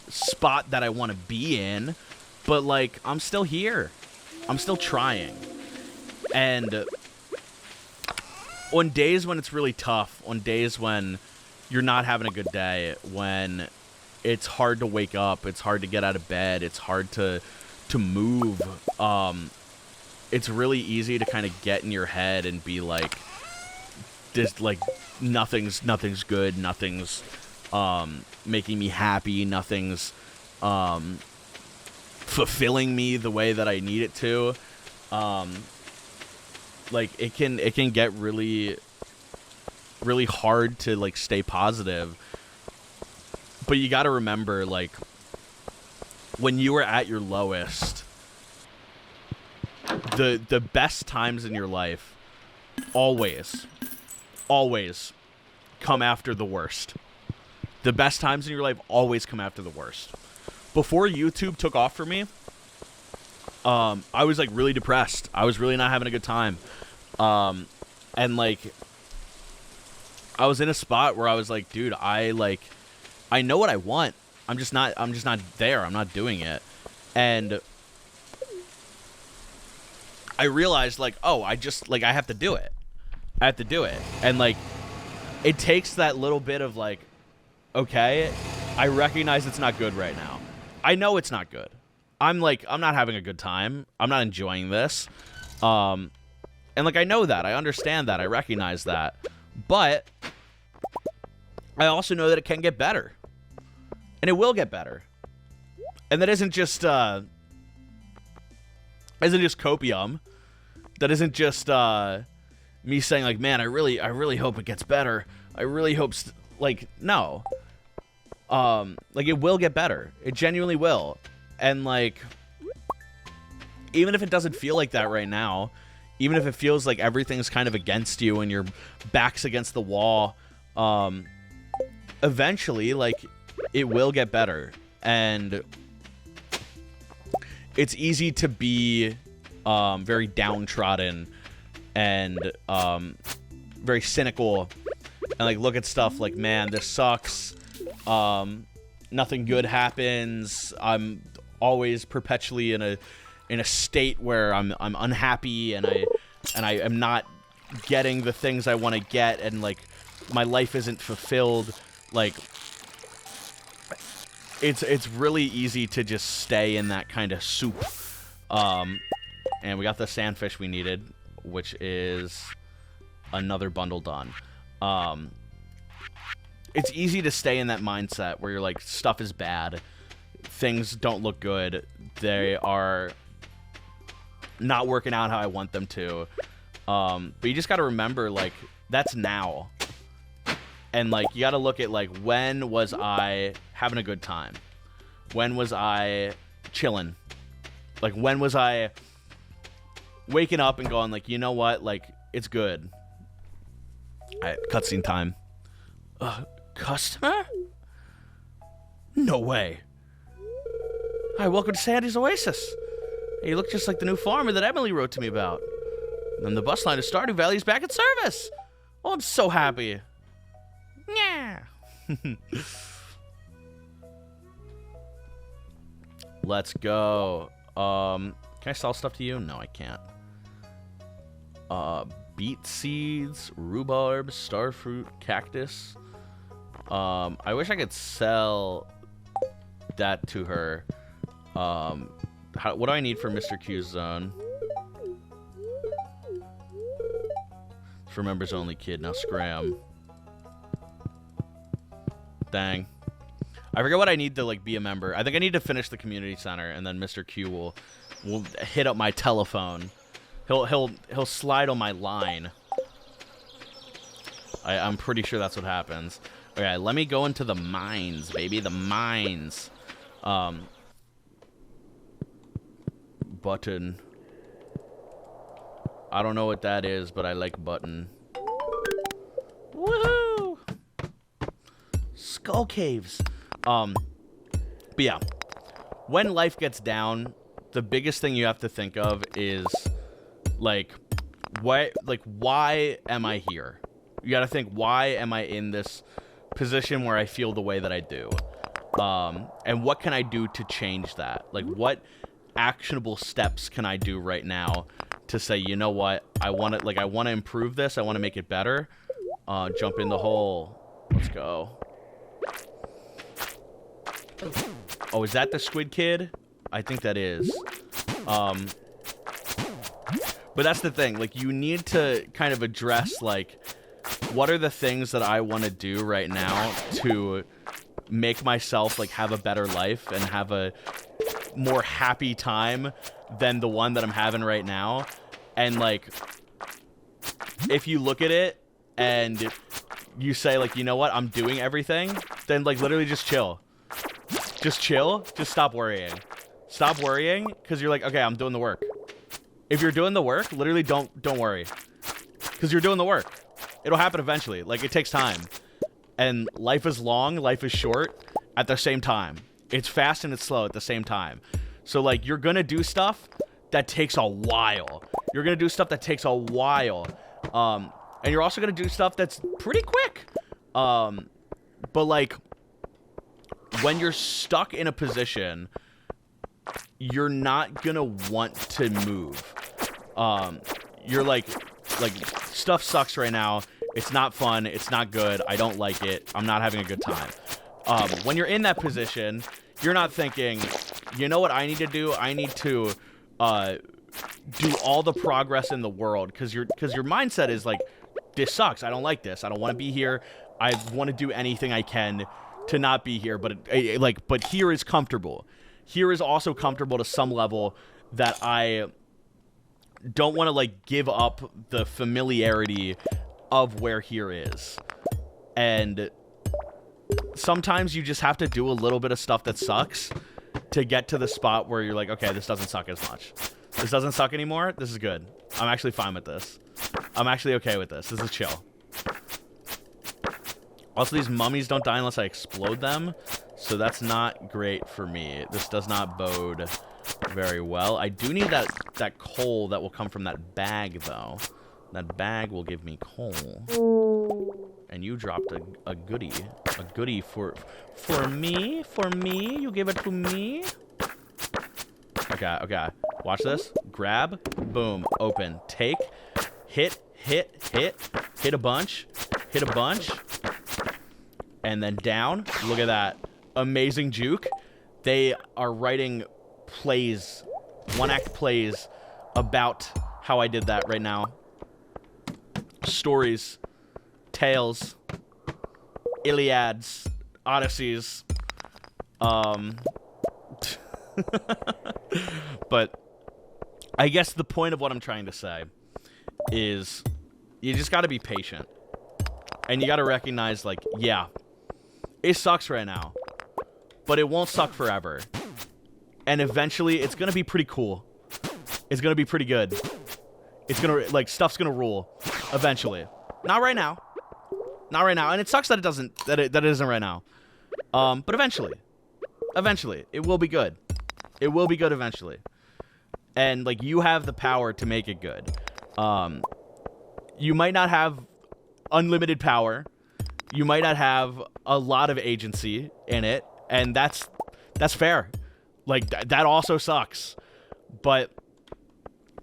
spot that I want to be in. But, like, I'm still here. I'm still trying. And on days when it's really tough, on days when you're not having a good day, when it's hard to wake up, it's hard to get out of bed, it's hard to move, it's really easy to kind of get in your head and be like, this, like, nothing's good, nothing's making me happy, nothing's fulfilling me the way that I need it to. Like, it can get really, really hard to, like, stay positive. But you got to remember, like, when you were at your lowest, the best times in your life always come after the worst. The best times in your life always come after the worst. Before YouTube took off for me, I was, like, really depressed. I was really not having a good time. And, like, I was in a spot where I was like, dude, I know what I want. I'm just not there. I'm not doing it. And I realized, like, oh, I have to do it. I have to do it. And, like, it takes that little bit of, like, okay, I recognize it's not good right now. I know it's not good. I'm not having a good time. I'm not enjoying this. And, like, I know that. I understand that. I recognize that. But I also know that it can get better. And it will get better. And that isn't just copium. That isn't just me saying, like, man, I really hope it gets better. I really hope like, no. Like, it will get better. It genuinely will. And, like, even if it doesn't feel like that right now, even if it feels like everything's kind of against you and your back's against the wall, eventually, like, it will get better. And it's easy to be very downtrodden and very cynical and, like, look at stuff like, man, this sucks. Nothing good happens. I'm always perpetually in a state where I'm unhappy and I am not getting the things I want to get, and, like, my life isn't fulfilled. Like, it's really easy to just stay in that kind of soup. And we got the sandfish we needed, which is another bundle done. It's easy to stay in that mindset where you're like, stuff is bad, things don't look good, they are not working out how I want them to. But you just got to remember, like, that's now. And, like, you got to look at, like, when was I having a good time? When was I chilling? Like, when was I waking up and going, like, you know what? Like, it's good. All right, cutscene time. Customer? No way. Hi, welcome to Sandy's Oasis. Hey, you look just like the new farmer that Emily wrote to me about. And the bus line to Stardew Valley is back in service. Oh, I'm so happy. Yeah. Let's go. Can I sell stuff to you? No, I can't. Beet seeds, rhubarb, starfruit, cactus. I wish I could sell that to her. What do I need for Mr. Q's zone? For members only, kid. Now scram. Dang. I forget what I need to like be a member. I think I need to finish the community center, and then Mr. Q will hit up my telephone. He'll slide on my line. I'm pretty sure that's what happens. Okay, let me go into the mines, baby. The mines. Button. I don't know what that is, but I like button. Woohoo! Skull caves. But yeah, when life gets down, the biggest thing you have to think of is why am I here? You got to think, why am I in this position where I feel the way that I do? And what can I do to change that? Like, what actionable steps can I do right now to say, you know what, I want to improve this, I want to make it better. Jump in the hole. Let's go. Oh, is that the squid kid? I think that is. But that's the thing, like, you need to kind of address, like, what are the things that I want to do right now to make myself, like, have a better life and have a more happy time than the one that I'm having right now. And, like, if you look at it and you say, like, you know what, I'm doing everything, then, like, literally just chill. Just chill. Just stop worrying. Stop worrying, because you're like, okay, I'm doing the work. If you're doing the work, literally don't worry. Because you're doing the work. It'll happen eventually. Like, it takes time. And life is long, life is short at the same time. It's fast and it's slow at the same time. So, like, you're going to do stuff that takes a while. You're going to do stuff that takes a while. And you're also going to do stuff that's pretty quick. But, like, when you're stuck in a position, you're not going to want to move. You're like, stuff sucks right now. It's not fun. It's not good. I don't like it. I'm not having a good time. When you're in that position, you're not thinking, you know what I need to do? I need to do all the progress in the world, because your mindset is like, this sucks. I don't like this. I don't want to be here. I want to do anything I can to not be here. But but here is comfortable. Here is also comfortable to some level that I don't want to, like, give up the familiarity of where here is. And sometimes you just have to do a little bit of stuff that sucks to get to the spot where you're like, okay, this doesn't suck as much. This doesn't suck anymore. This is good. I'm actually fine with this. I'm actually okay with this. This is chill. Also, these mummies don't die unless I explode them, so that's not great for me. This does not bode very well. I do need that coal that will come from that bag, though. That bag will give me coal. And you dropped a goodie. A goodie for me? For me? You gave it to me? Okay, okay. Watch this. Grab. Boom. Open. Take. Hit. Hit. Hit. Hit a bunch. Hit a bunch. And then down. Look at that. Amazing juke. They are writing plays. One-act plays about how I did that right now. Stories. Tales. Iliads. Odysseys. But I guess the point of what I'm trying to say is you just got to be patient. And you got to recognize, like, yeah, it sucks right now, but it won't suck forever. And eventually it's going to be pretty cool. It's going to be pretty good. It's going to, like, stuff's going to rule eventually. Not right now. Not right now. And it sucks that it doesn't, that it isn't right now. But eventually it will be good. It will be good eventually. and like you have the power to make it good. You might not have unlimited power. You might not have a lot of agency in it, and that's fair. Like that also sucks. But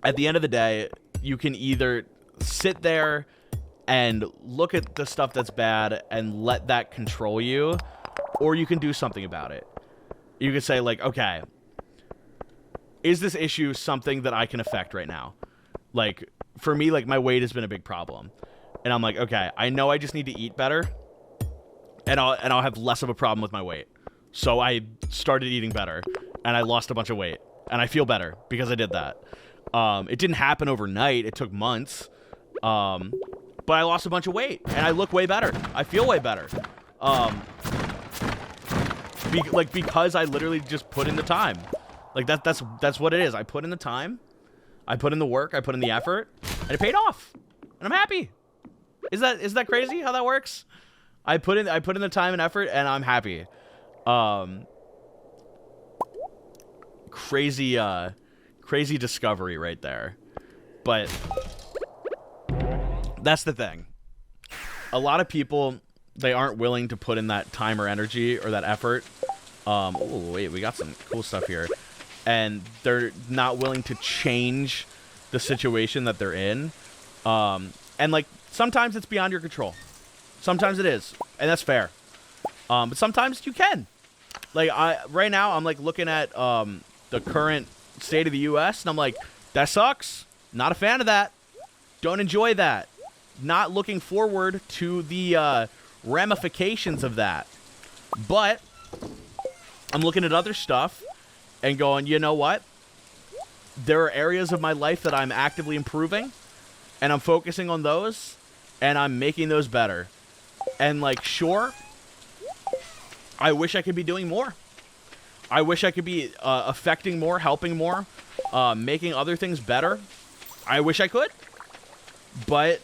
at the end of the day, you can either sit there and look at the stuff that's bad and let that control you, or you can do something about it. You can say like, okay, is this issue something that I can affect right now? Like, for me, like, my weight has been a big problem. And I'm like, okay, I know I just need to eat better, and I'll have less of a problem with my weight. So I started eating better, and I lost a bunch of weight, and I feel better because I did that. It didn't happen overnight. It took months. But I lost a bunch of weight, and I look way better. I feel way better. Because I literally just put in the time. Like that's what it is. I put in the time, I put in the work, I put in the effort, and it paid off. And I'm happy. Is that crazy how that works? I put in the time and effort, and I'm happy. Crazy discovery right there. But that's the thing. A lot of people, they aren't willing to put in that time or energy or that effort. Oh wait, we got some cool stuff here. And they're not willing to change the situation that they're in. And like sometimes it's beyond your control. Sometimes it is, and that's fair. But sometimes you can. Like right now I'm like looking at the current state of the US, and I'm like, that sucks. Not a fan of that. Don't enjoy that. Not looking forward to the ramifications of that. But I'm looking at other stuff and going, you know what? There are areas of my life that I'm actively improving, and I'm focusing on those, and I'm making those better. And like, sure, I wish I could be doing more. I wish I could be affecting more, helping more, making other things better. I wish I could, but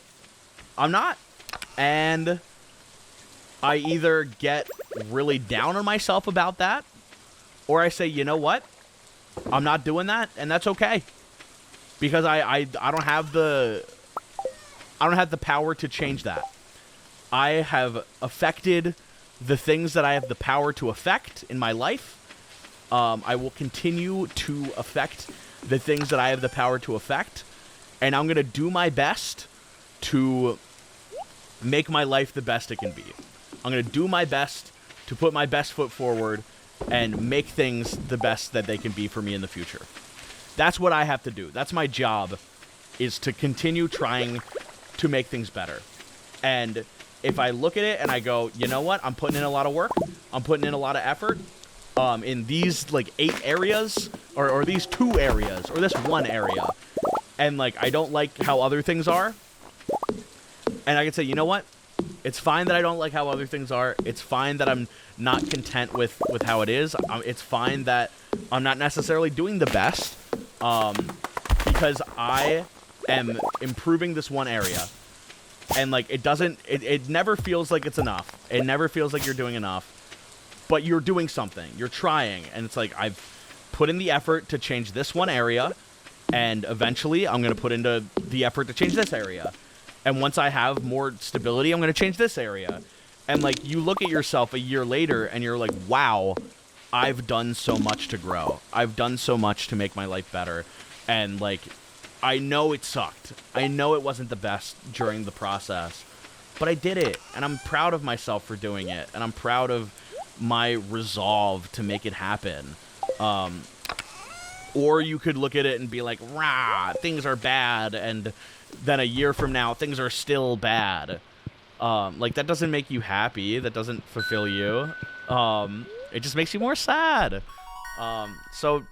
I'm not. And I either get really down on myself about that, or I say, you know what? I'm not doing that, and that's okay. Because I don't have the power to change that. I have affected the things that I have the power to affect in my life. I will continue to affect the things that I have the power to affect, and I'm going to do my best to make my life the best it can be. I'm going to do my best to put my best foot forward and make things the best that they can be for me in the future. That's what I have to do. That's my job, is to continue trying to make things better. And if I look at it and I go, you know what? I'm putting in a lot of work. I'm putting in a lot of effort in these like 8 areas or these 2 areas or this 1 area. And like, I don't like how other things are. And I can say, you know what? It's fine that I don't like how other things are. It's fine that I'm not content with how it is. It's fine that I'm not necessarily doing the best because I am improving this 1 area. And like, it never feels like it's enough. It never feels like you're doing enough. But you're doing something. You're trying. And it's like, I've put in the effort to change this 1 area. And eventually, I'm going to put into the effort to change this area. And once I have more stability, I'm going to change this area. And like, you look at yourself a year later and you're like, wow, I've done so much to grow. I've done so much to make my life better. And like, I know it sucked. I know it wasn't the best during the process, but I did it. And I'm proud of myself for doing it. And I'm proud of my resolve to make it happen. Or you could look at it and be like, rah, things are bad. And then a year from now, things are still bad. Like, that doesn't make you happy. That doesn't fulfill you. It just makes you more sad. So,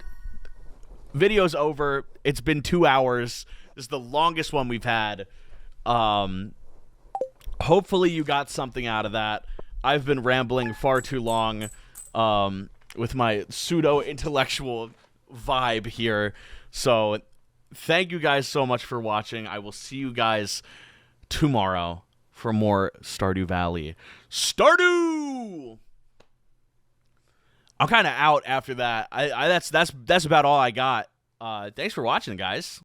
video's over. It's been 2 hours. This is the longest one we've had. Hopefully you got something out of that. I've been rambling far too long with my pseudo-intellectual vibe here. So, thank you guys so much for watching. I will see you guys tomorrow for more Stardew Valley. Stardew! I'm kind of out after that. That's about all I got. Thanks for watching, guys.